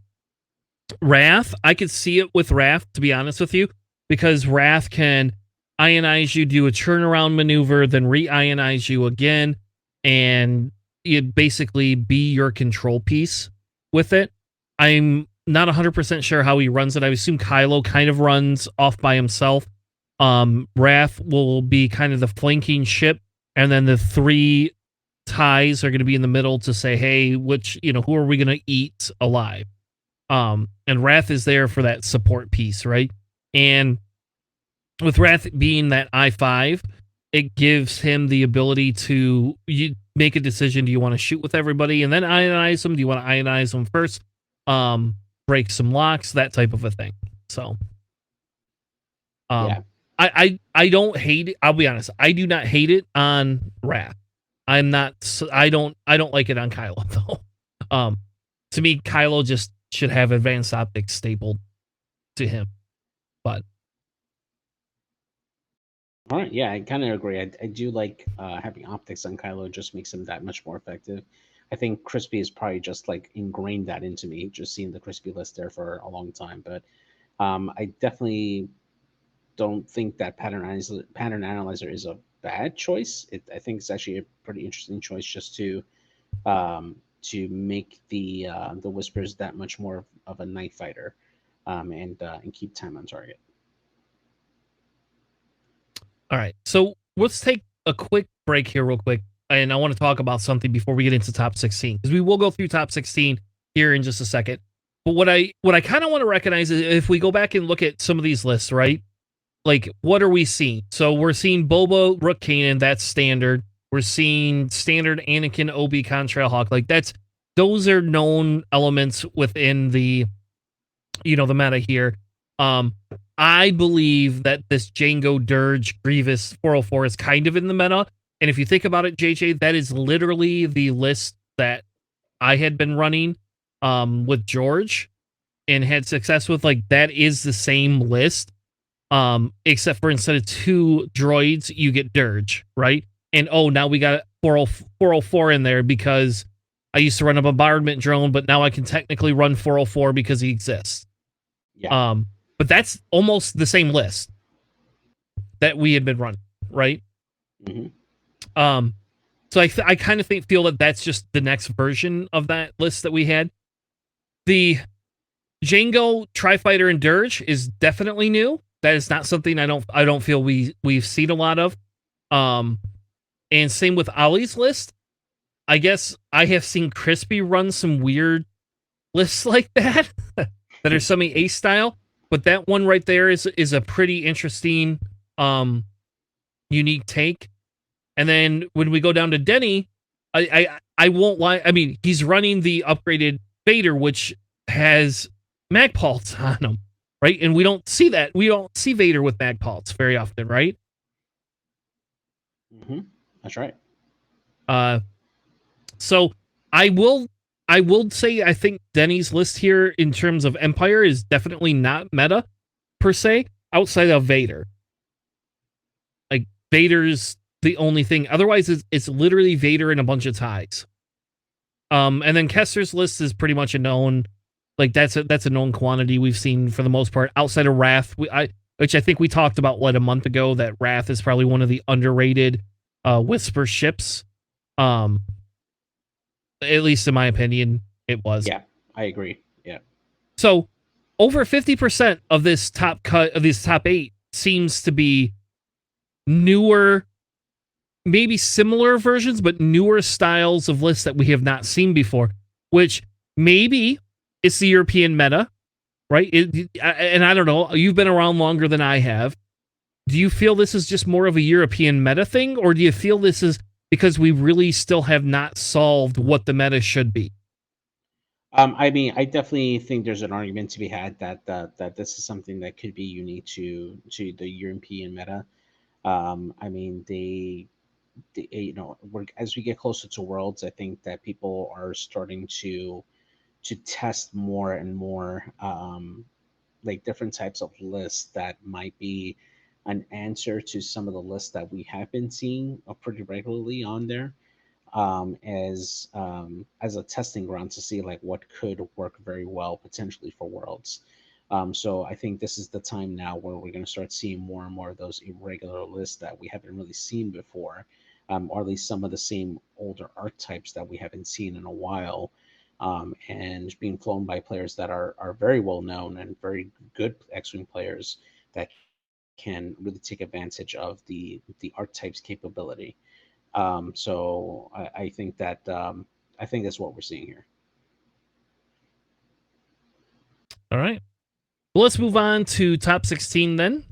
Wrath, I could see it with Wrath, to be honest with you, because Wrath can ionize you, do a turnaround maneuver, then re-ionize you again, and it basically be your control piece with it. I'm not 100% sure how he runs it. I assume Kylo kind of runs off by himself. Wrath will be kind of the flanking ship, and then the three ties are going to be in the middle to say, hey, who are we going to eat alive? And Wrath is there for that support piece, right? And with Wrath being that I-5, it gives him the ability to make a decision. Do you want to shoot with everybody and then ionize them? Do you want to ionize them first? Break some locks, that type of a thing. So, I don't hate it. I'll be honest. I do not hate it on Wrath. I don't like it on Kylo though. To me, Kylo just should have advanced optics stapled to him. But all right, yeah, I kind of agree. I do like having optics on Kylo. It just makes him that much more effective. I think Crispy is probably just like ingrained that into me, just seeing the Crispy list there for a long time. But I definitely don't think that pattern analyzer is a bad choice. I think it's actually a pretty interesting choice just to make the Whispers that much more of a night fighter, and keep time on target. All right, so let's take a quick break here real quick, and I want to talk about something before we get into top 16, because we will go through top 16 here in just a second. But what I kind of want to recognize is if we go back and look at some of these lists, right? Like, what are we seeing? So we're seeing Boba, Rook Kanan, that's standard. We're seeing standard Anakin, Obi, Contrail Hawk. Like, those are known elements within the meta here. I believe that this Jango Dirge Grievous 404 is kind of in the meta. And if you think about it, JJ, that is literally the list that I had been running with George and had success with. Like, that is the same list. Except for instead of 2 droids, you get Dirge, right? And now we got 404 in there because I used to run a bombardment drone, but now I can technically run 404 because he exists. Yeah. But that's almost the same list that we had been running, right? Mm-hmm. So I kind of feel that that's just the next version of that list that we had. The Jango, Tri-Fighter, and Dirge is definitely new. That is not something I don't feel we've seen a lot of. And same with Ollie's list. I guess I have seen Crispy run some weird lists like that that are semi-ace style. But that one right there is a pretty interesting, unique take. And then when we go down to Denny, I won't lie. I mean, he's running the upgraded Vader, which has Magpulse on them, right? And we don't see that. We don't see Vader with Magpulse very often, right? Mm-hmm. That's right. Uh, so I will say I think Denny's list here in terms of Empire is definitely not meta per se outside of Vader. Like Vader's the only thing. Otherwise, it's literally Vader and a bunch of ties. And then Kester's list is pretty much a known, like that's a known quantity we've seen for the most part outside of Wrath. Which I think we talked about a month ago that Wrath is probably one of the underrated Whisper ships. Um, at least in my opinion, it was. Yeah, I agree. Yeah. So over 50% of this top cut of these top 8 seems to be newer, maybe similar versions, but newer styles of lists that we have not seen before, which maybe it's the European meta, right? And I don't know, you've been around longer than I have. Do you feel this is just more of a European meta thing, or do you feel this is because we really still have not solved what the meta should be? I mean, I definitely think there's an argument to be had that this is something that could be unique to the European meta. I mean, as we get closer to Worlds, I think that people are starting to test more and more like different types of lists that might be an answer to some of the lists that we have been seeing pretty regularly on there, as a testing ground to see like what could work very well potentially for Worlds. So I think this is the time now where we're going to start seeing more and more of those irregular lists that we haven't really seen before, or at least some of the same older archetypes that we haven't seen in a while, and being flown by players that are very well known and very good X-wing players that can really take advantage of the archetypes capability. So I think that I think that's what we're seeing here. All right. Well, let's move on to top 16 then.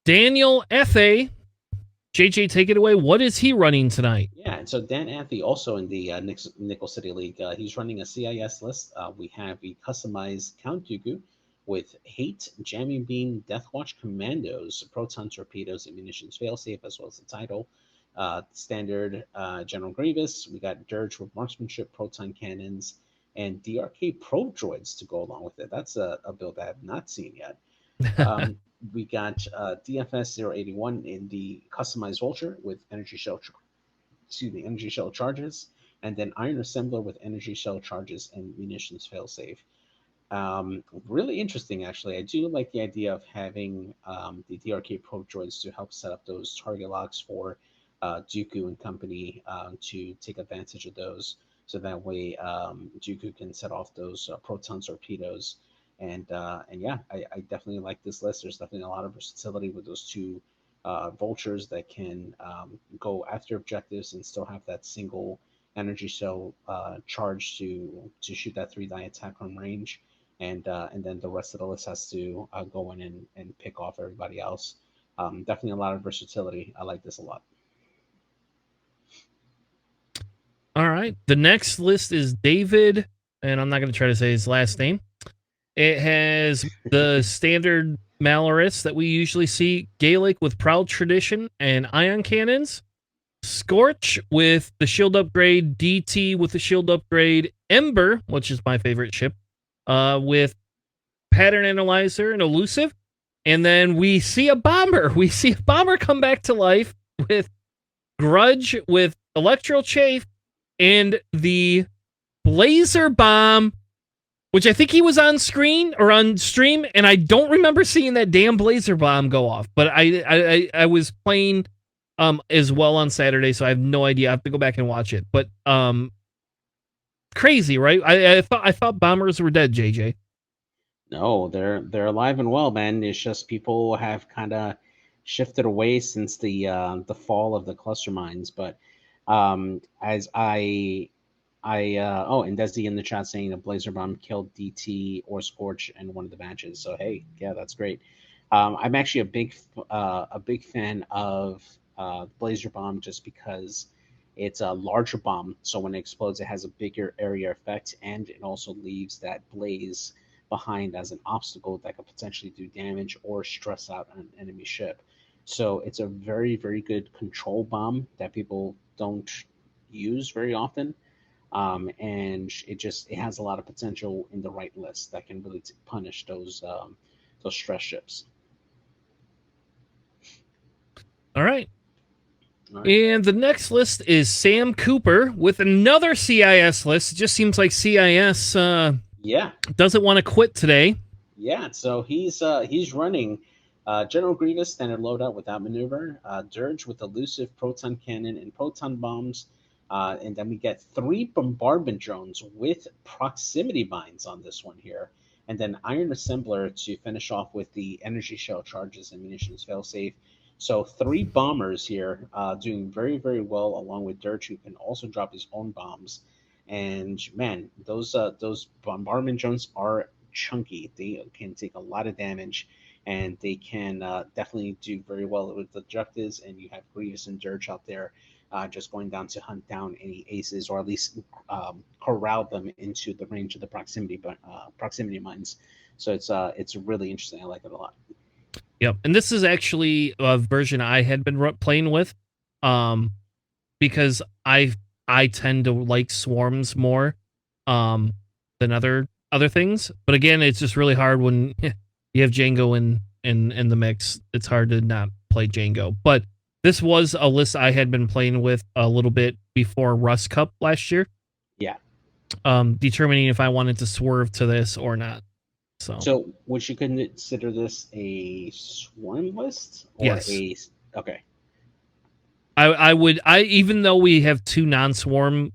Daniel F.A. JJ, take it away. What is he running tonight? Yeah, and so Dan Anthony also in the Nickel City League, he's running a CIS list. We have a customized Count Dooku with Hate, Jamming Beam, Deathwatch Commandos, Proton Torpedoes, and Munitions Failsafe, as well as the title. Standard General Grievous. We got Dirge with Marksmanship, Proton Cannons, and DRK Probe Droids to go along with it. That's a build I have not seen yet. Um, we got DFS 081 in the customized Vulture with energy shell charges, and then Iron Assembler with energy shell charges and munitions failsafe. Really interesting, actually. I do like the idea of having the DRK probe droids to help set up those target locks for Dooku and company to take advantage of those. So that way, Dooku can set off those proton torpedoes. And yeah, I definitely like this list. There's definitely a lot of versatility with those two vultures that can go after objectives and still have that single energy cell charge to shoot that 3-die attack from range, and then the rest of the list has to go in and pick off everybody else. Definitely a lot of versatility. I like this a lot. All right. The next list is David, and I'm not going to try to say his last name. It has the standard Malaris that we usually see, Gaelic with Proud Tradition and Ion Cannons, Scorch with the shield upgrade, DT with the shield upgrade, Ember, which is my favorite ship, with Pattern Analyzer and Elusive. And then we see a bomber. We see a bomber come back to life with Grudge with Electro Chafe and the Blazer Bomb, which I think he was on screen or on stream, and I don't remember seeing that damn Blazer Bomb go off. But I was playing as well on Saturday, so I have no idea. I have to go back and watch it. But crazy, right? I thought bombers were dead, JJ. No, they're alive and well, man. It's just people have kind of shifted away since the fall of the cluster mines. But as I and Desi in the chat saying a Blazer Bomb killed DT or Scorch in one of the matches. So hey, yeah, that's great. I'm actually a big fan of Blazer Bomb just because It's a larger bomb, so when it explodes, it has a bigger area effect, and it also leaves that blaze behind as an obstacle that could potentially do damage or stress out an enemy ship. So it's a very, very good control bomb that people don't use very often. And it has a lot of potential in the right list that can really punish those stress ships. All right. All right. And the next list is Sam Cooper with another CIS list. It just seems like CIS Yeah. doesn't want to quit today. Yeah. So he's running General Grievous standard loadout without maneuver, Dirge with elusive proton cannon and proton bombs, and then we get 3 bombardment drones with proximity mines on this one here, and then Iron Assembler to finish off with the energy shell charges and munitions failsafe. So 3 bombers here, doing very, very well, along with Dirge, who can also drop his own bombs. And man, those bombardment drones are chunky. They can take a lot of damage, and they can definitely do very well with the objectives. And you have Grievous and Dirge out there, just going down to hunt down any aces, or at least corral them into the range of the proximity mines. So it's really interesting. I like it a lot. Yep. And this is actually a version I had been playing with, because I tend to like swarms more than other things. But again, it's just really hard when you have Django in the mix. It's hard to not play Django. But this was a list I had been playing with a little bit before Rust Cup last year. Yeah. Determining if I wanted to swerve to this or not. So would you consider this a swarm list? Or yes. Okay. I would even though we have 2 non-swarm,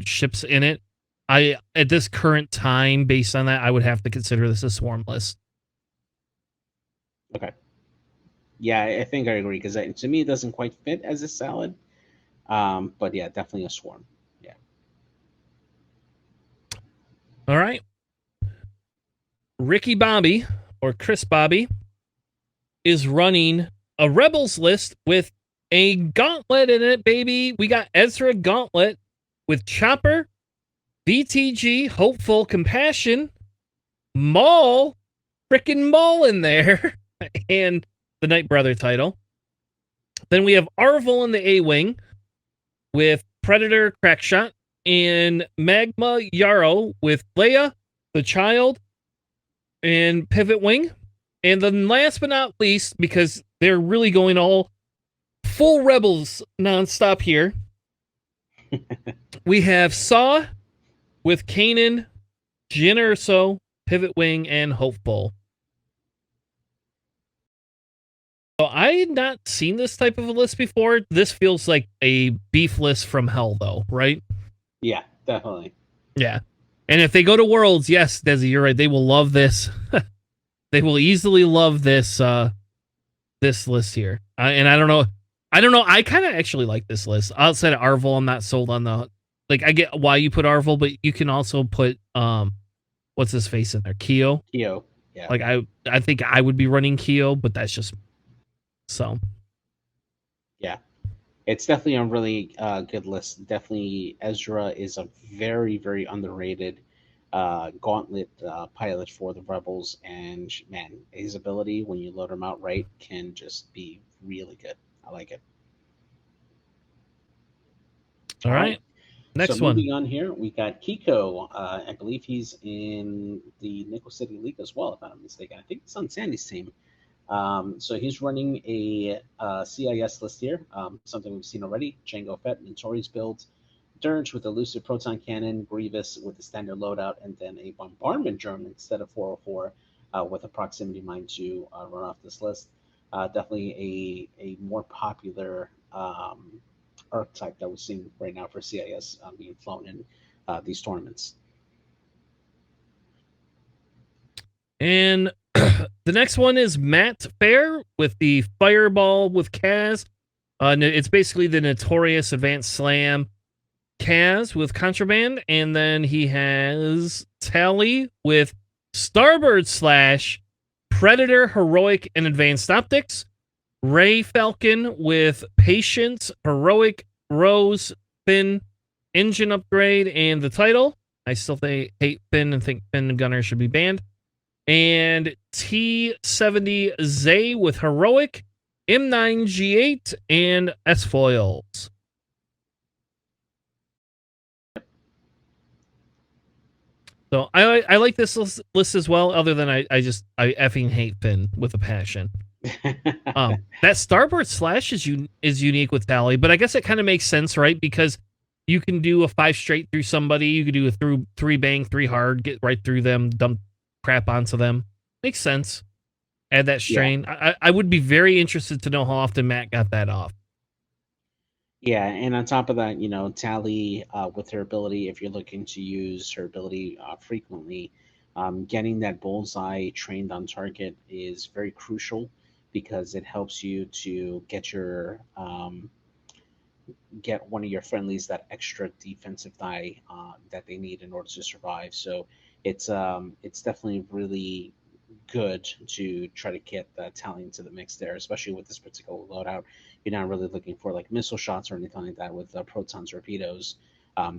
ships in it, at this current time, based on that, I would have to consider this a swarm list. Okay. Yeah, I think I agree, because to me it doesn't quite fit as a salad. But yeah, definitely a swarm. Yeah. All right. Ricky Bobby, or Chris Bobby, is running a Rebels list with a gauntlet in it, baby. We got Ezra Gauntlet with Chopper, BTG, Hopeful, Compassion, Maul, frickin' Maul in there, and the Night Brother title. Then we have Arvel in the A-Wing with Predator, Crackshot, and Magma Yarrow with Leia, the Child, and Pivot Wing. And then last but not least, because they're really going all full Rebels nonstop here, we have Saw with Kanan, Jyn Erso, Pivot Wing, and Hopeful. So I had not seen this type of a list before. This feels like a beef list from hell, though, right? Yeah, definitely. Yeah. And if they go to Worlds, yes, Desi, you're right. They will love this. They will easily love this this list here. And I don't know. I kind of actually like this list. Outside of Arvel, I'm not sold on the. Like, I get why you put Arvel, but you can also put what's his face in there, Keo. Yeah. Like I think I would be running Keo, but that's just so. Yeah. It's definitely a really good list. Definitely, Ezra is a very, very underrated gauntlet pilot for the Rebels, and man, his ability when you load him out right can just be really good. I like it. All right. Next one. Moving on here, we got Kiko. I believe he's in the Nickel City League as well, if I'm not mistaken. I think he's on Sandy's team. So he's running a CIS list here, something we've seen already. Jango Fett, Notorious build, Dirge with elusive proton cannon, Grievous with the standard loadout, and then a bombardment drone instead of 404 with a proximity mine to run off this list. Definitely a more popular archetype that we're seeing right now for CIS being flown in these tournaments. And the next one is Matt Fair with the Fireball with Kaz. It's basically the Notorious Advanced Slam Kaz with Contraband. And then he has Tally with Starbird Slash, Predator, Heroic, and Advanced Optics. Ray Falcon with Patience, Heroic, Rose, Finn engine upgrade and the title. I still hate Finn and think Finn and Gunner should be banned. And T70 Zay with Heroic, M9 G8, and S foils. So I like this list as well, other than I effing hate Finn with a passion. That Starboard Slash is unique with Tally, but I guess it kind of makes sense, right? Because you can do a 5 straight through somebody, you can do a 3 bang, 3 hard, get right through them, dump crap onto them. Makes sense. Add that strain. Yeah. I would be very interested to know how often Matt got that off. Yeah, and on top of that, Tally, with her ability, if you're looking to use her ability frequently, getting that bullseye trained on target is very crucial because it helps you to get get one of your friendlies that extra defensive die that they need in order to survive. So it's definitely really good to try to get that Tally into the mix there, especially with this particular loadout. You're not really looking for like missile shots or anything like that with proton torpedoes.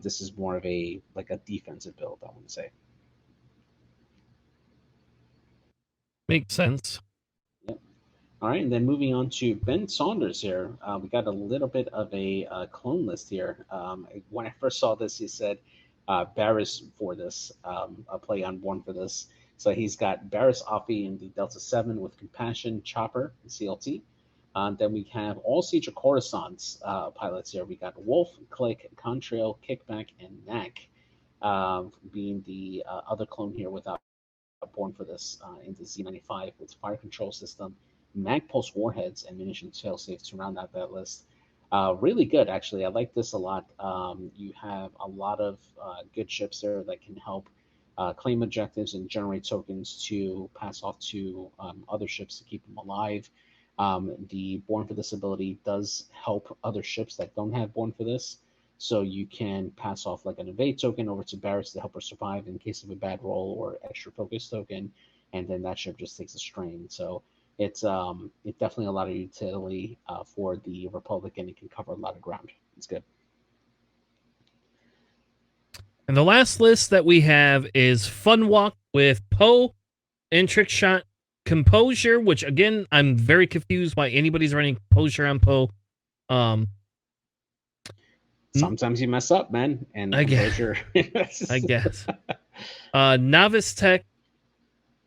This is more of a defensive build, I want to say. Makes sense. Yep. All right, and then moving on to Ben Saunders here. We got a little bit of a clone list here. When I first saw this, he said Barris for this, a play on one for this. So he's got Barris Offie in the Delta 7 with Compassion, Chopper, and CLT. Then we have all Siege of Coruscant's pilots here. We got Wolf, Click, Contrail, Kickback, and Knack being the other clone here without born for this in the Z95 with fire control system, Mag Pulse warheads, and munition failsafe to round out that list. Really good, actually. I like this a lot. You have a lot of good ships there that can help claim objectives and generate tokens to pass off to other ships to keep them alive. The Born for This ability does help other ships that don't have Born for This, so you can pass off like an evade token over to Barris to help her survive in case of a bad roll or extra focus token, and then that ship just takes a strain. So it's definitely a lot of utility for the Republic, and it can cover a lot of ground. It's good. And the last list that we have is Fun Walk with Poe and Trick Shot Composure, which again, I'm very confused why anybody's running Composure on Poe. Sometimes you mess up, man, and Composure. I guess. Novice Tech,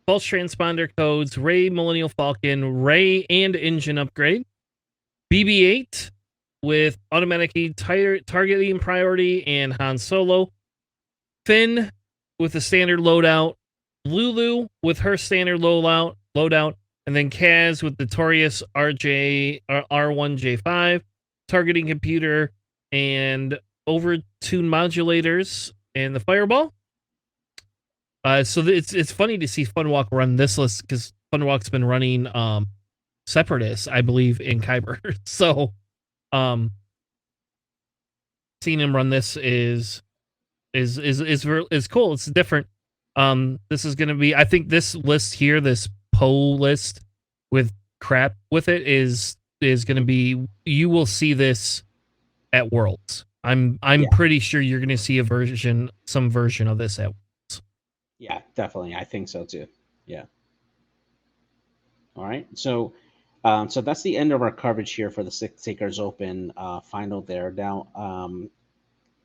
False Transponder Codes, Ray Millennial Falcon, Ray and Engine Upgrade, BB-8 with Automatic Targeting Priority and Han Solo, Finn with the standard loadout, Lulu with her standard loadout, and then Kaz with the Torius R1J5, targeting computer, and overtune modulators, and the Fireball. So it's funny to see Funwalk run this list because Funwalk's been running Separatists, I believe, in Kyber. So seeing him run this is cool. It's different. This is gonna be, I think this list here, this Poe list with crap with it is gonna be, you will see this at Worlds. I'm pretty sure you're gonna see some version of this at Worlds. Yeah, definitely. I think so too. Yeah. All right. So so that's the end of our coverage here for the Sith Takers Open final there. Now,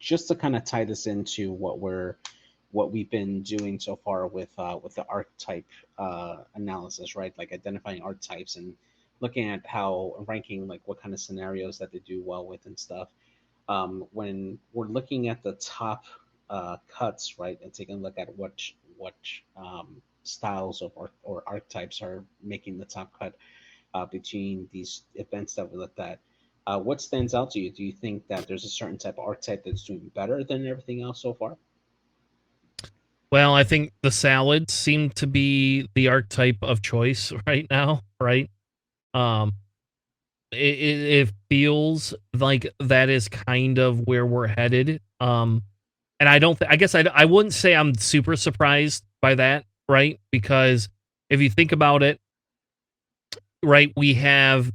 just to kind of tie this into what we've been doing so far with the archetype analysis, right? Like identifying archetypes and looking at how ranking, like what kind of scenarios that they do well with and stuff. When we're looking at the top cuts, right, and taking a look at what styles of or archetypes are making the top cut between these events that we looked at. What stands out to you? Do you think that there's a certain type of archetype that's doing better than everything else so far? Well, I think the salads seem to be the archetype of choice right now, right? It feels like that is kind of where we're headed. And I guess I wouldn't say I'm super surprised by that, right? Because if you think about it, right, we have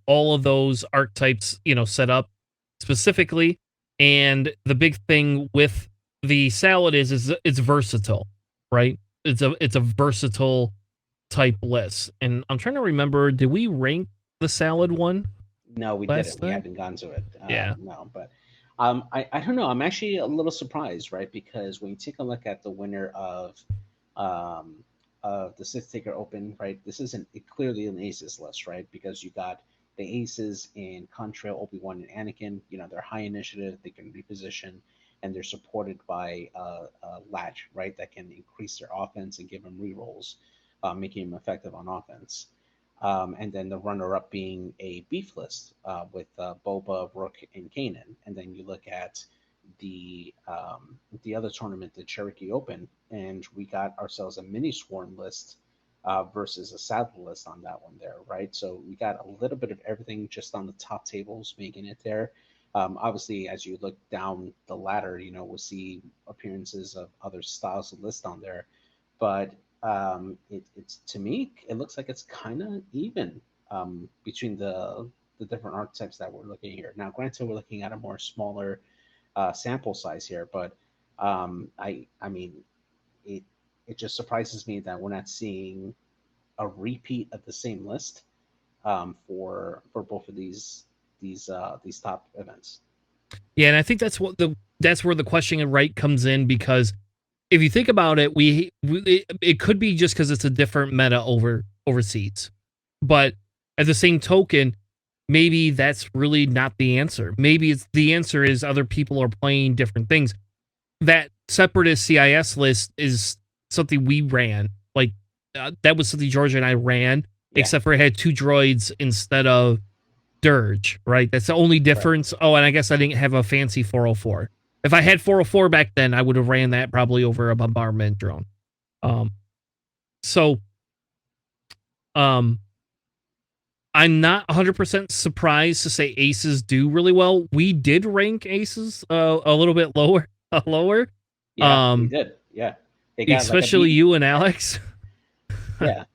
all of those archetypes, set up specifically And the big thing with the salad is it's versatile, right? It's a versatile type list. And I'm trying to remember, did we rank the salad one No, we last didn't. We time? haven't gotten to it. Yeah. No, but I don't know. I'm actually a little surprised, right? Because when you take a look at the winner um, of the Sith Taker Open, right, this isn't clearly an aces list, right? Because you got the aces in Contrail, Obi Wan, and Anakin. You know, they're high initiative, they can reposition, and they're supported by a latch, right, that can increase their offense and give them rerolls, making them effective on offense. And then the runner-up being a beef list with Boba, Rook, and Kanan. And then you look at the other tournament, the Cherokee Open, and we got ourselves a mini swarm list versus a saddle list on that one there, right? So we got a little bit of everything just on the top tables making it there. Obviously, as you look down the ladder, you know, we'll see appearances of other styles of list on there, but it's to me, it looks like it's kind of even between the different archetypes that we're looking here. Now, granted, we're looking at a more smaller sample size here, but I mean, it it just surprises me that we're not seeing a repeat of the same list for both of these top events. Yeah, and I think that's where the question of right comes in, because if you think about it, it could be just because it's a different meta overseas, but at the same token, maybe that's really not the answer. Maybe it's the answer is other people are playing different things. That separatist CIS list is something we ran. Like that was something Georgia and I ran, Yeah, except for it had two droids instead of Dirge, right? That's the only right. difference. Oh, and I guess I didn't have a fancy 404. If I had 404 back then, I would have ran that probably over a bombardment drone. Um, so um, I'm not 100% surprised to say aces do really well. We did rank aces a little bit lower, lower. Yeah, we Um, did. Yeah, they got like a especially B. you and Alex. Yeah,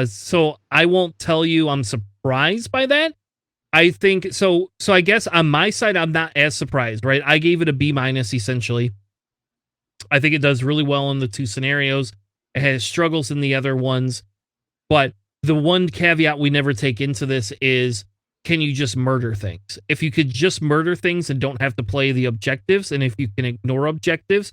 So I won't tell you I'm surprised by that. I think so. So I guess on my side, I'm not as surprised, right? I gave it a B minus essentially. I think it does really well in the two scenarios. It has struggles in the other ones, but the one caveat we never take into this is, can you just murder things? If you could just murder things and don't have to play the objectives, and if you can ignore objectives,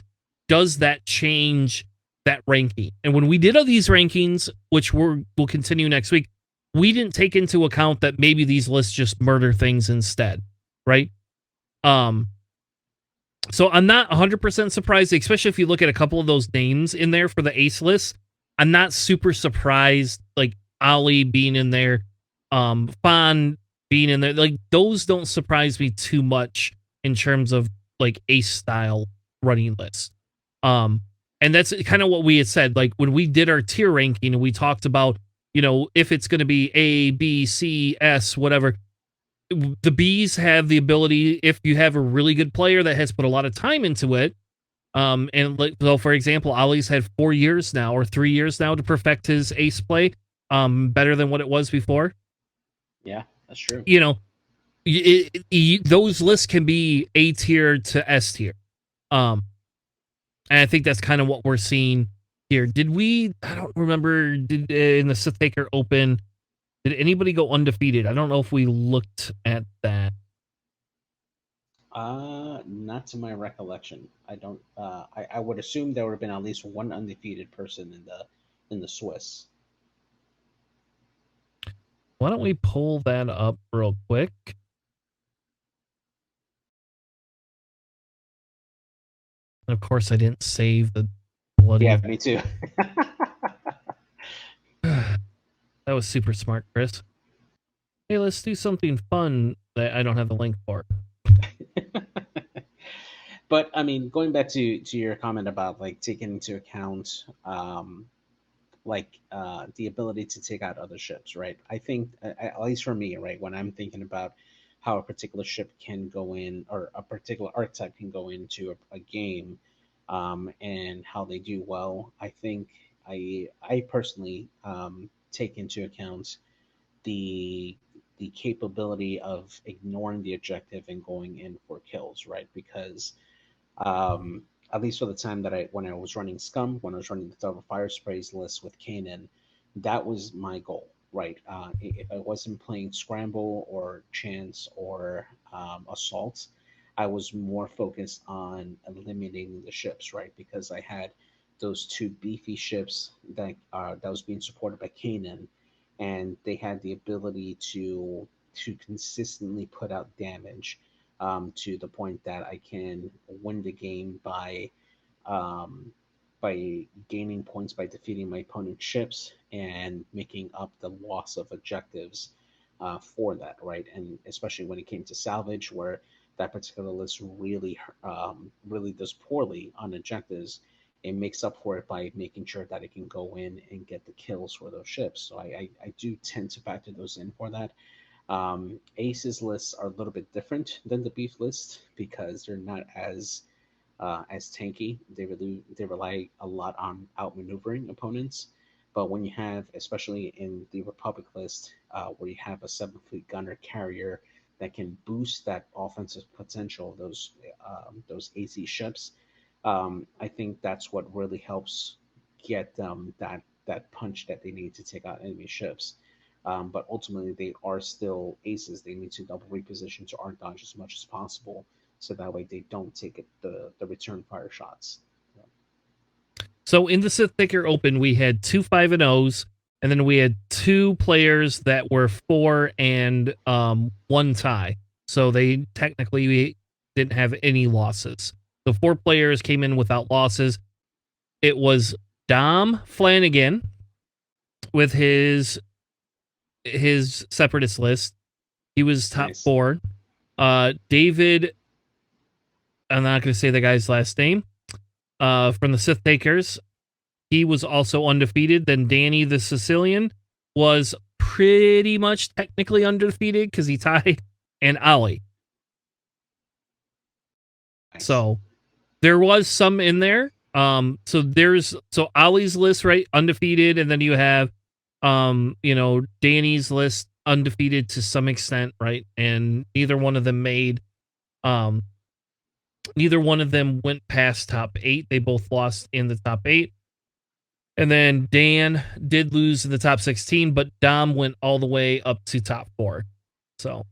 does that change that ranking? And when we did all these rankings, which we'll continue next week, we didn't take into account that maybe these lists just murder things instead, right? Um, so I'm not 100% surprised, especially if you look at a couple of those names in there for the ace list. I'm not super surprised, like Ali being in there, Fawn being in there. Like those don't surprise me too much in terms of like ace style running lists. Um, and that's kind of what we had said. Like when we did our tier ranking and we talked about, you know, if it's going to be A, B, C, S, whatever, the Bees have the ability, if you have a really good player that has put a lot of time into it. And like, so for example, Ollie's had 4 years now or 3 years now to perfect his ace play, better than what it was before. yeah, that's true. You know, those lists can be A tier to S tier. Um, and I think that's kind of what we're seeing here. Did we? I don't remember. Did in the Sith Taker Open? Did anybody go undefeated? I don't know if we looked at that. Not to my recollection. I don't. I would assume there would have been at least one undefeated person in the Swiss. Why don't we pull that up real quick? And of course, I didn't save the bloody. Yeah, me too. That was super smart, Chris. Hey, let's do something fun that I don't have the link for. But I mean, going back to your comment about like taking into account the ability to take out other ships, right? I think at least for me, right, when I'm thinking about how a particular ship can go in or a particular archetype can go into a game, and how they do well, I think I personally take into account the the capability of ignoring the objective and going in for kills, right? Because um, at least for the time that when I was running Scum, when I was running the Double Fire Sprays list with Kanan, that was my goal, right? If I wasn't playing Scramble or Chance or Assault, I was more focused on eliminating the ships, right? Because I had those two beefy ships that was being supported by Kanan, and they had the ability to consistently put out damage to the point that I can win the game um, by gaining points by defeating my opponent's ships and making up the loss of objectives for that, right? And especially when it came to salvage, where that particular list really does poorly on objectives, it makes up for it by making sure that it can go in and get the kills for those ships. So I do tend to factor those in for that. Aces lists are a little bit different than the beef list because they're not as tanky. They rely a lot on outmaneuvering opponents. But when you have, especially in the Republic list, where you have a 7 fleet gunner carrier that can boost that offensive potential of those AC ships, I think that's what really helps get that punch that they need to take out enemy ships. But ultimately, they are still aces. They need to double reposition to arc dodge as much as possible, so that way they don't take the return fire shots. So in the Sith Taker Open, we had 2 5-0s, and then we had 2 players that were 4 and 1 tie. So they technically didn't have any losses. So 4 players came in without losses. It was Dom Flanagan with his separatist list. He was top Nice. 4. David, I'm not going to say the guy's last name, from the Sith Takers, he was also undefeated. Then Danny the Sicilian was pretty much technically undefeated because he tied, and Ollie. Nice. So there was some in there. So Ollie's list, right, undefeated, and then you have Danny's list undefeated to some extent, right? And neither one of them went past top 8. They both lost in the top 8. And then Dan did lose in the top 16, but Dom went all the way up to top 4. So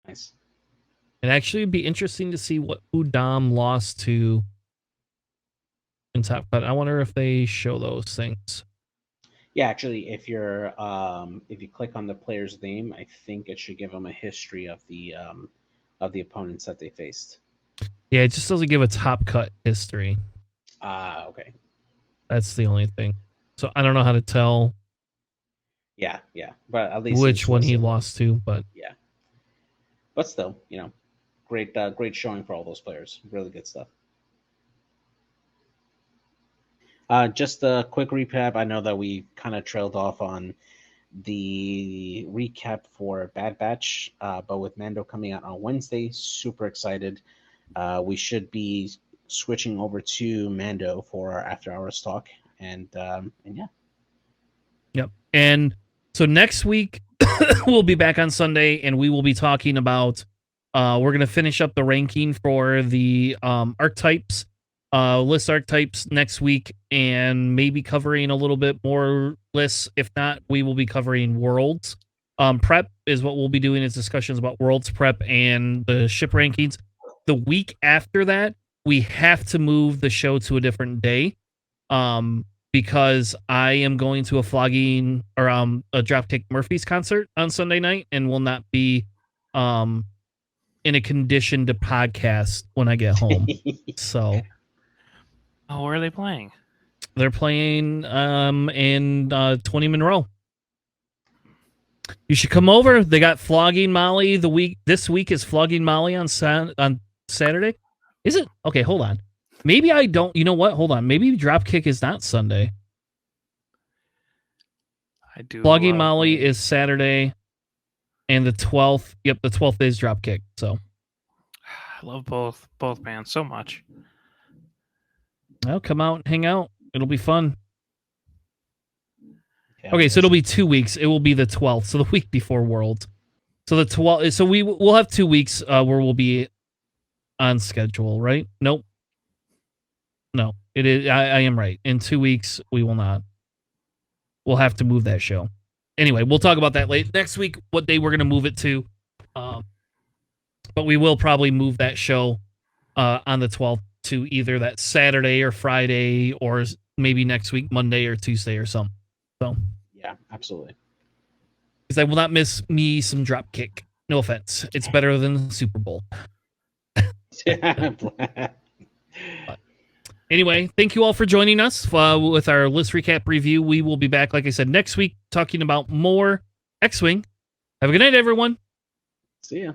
Nice. it actually would be interesting to see who Dom lost to in top 5. I wonder if they show those things. Yeah, actually, if you click on the player's name, I think it should give them a history of the opponents that they faced. Yeah, it just doesn't give a top cut history. Okay. That's the only thing. So I don't know how to tell Yeah, but at least which it's one he listed. lost to, but Yeah, but still, great showing for all those players. Really good stuff. Just a quick recap. I know that we kind of trailed off on the recap for Bad Batch, but with Mando coming out on Wednesday, super excited. We should be switching over to Mando for our after hours talk, and yeah. Yep. And so next week we'll be back on Sunday, and we will be talking about we're going to finish up the ranking for the archetypes, list archetypes next week, and maybe covering a little bit more lists. If not, we will be covering worlds. Prep is what we'll be doing, is discussions about worlds prep and the ship rankings. The week after that, we have to move the show to a different day. Because I am going to a flogging or a Dropkick Murphys concert on Sunday night and will not be in a condition to podcast when I get home. So where are they playing? they're playing in 20 Monroe. You should come over. They got Flogging Molly this week is Flogging Molly on Saturday. Is it? Okay, hold on. Maybe I don't. You know what? Hold on. Maybe Dropkick is not Sunday. I do. Flogging Molly is Saturday, and the 12th. Yep, the 12th is Dropkick. So I love both bands so much. Well, come out and hang out. It'll be fun. Okay, so it'll be 2 weeks. It will be the 12th, so the week before Worlds. So the 12th. So we'll have 2 weeks where we'll be on schedule, right? Nope. No, it is. I am right. In 2 weeks, we will not. We'll have to move that show. Anyway, we'll talk about that later. Next week, what day we're going to move it to. But we will probably move that show on the 12th to either that Saturday or Friday, or maybe next week, Monday or Tuesday or something. So yeah, absolutely. Because I will not miss me some drop kick. No offense. It's better than the Super Bowl. Anyway, thank you all for joining us with our list recap review. We will be back, like I said, next week talking about more X-Wing. Have a good night, everyone. See ya.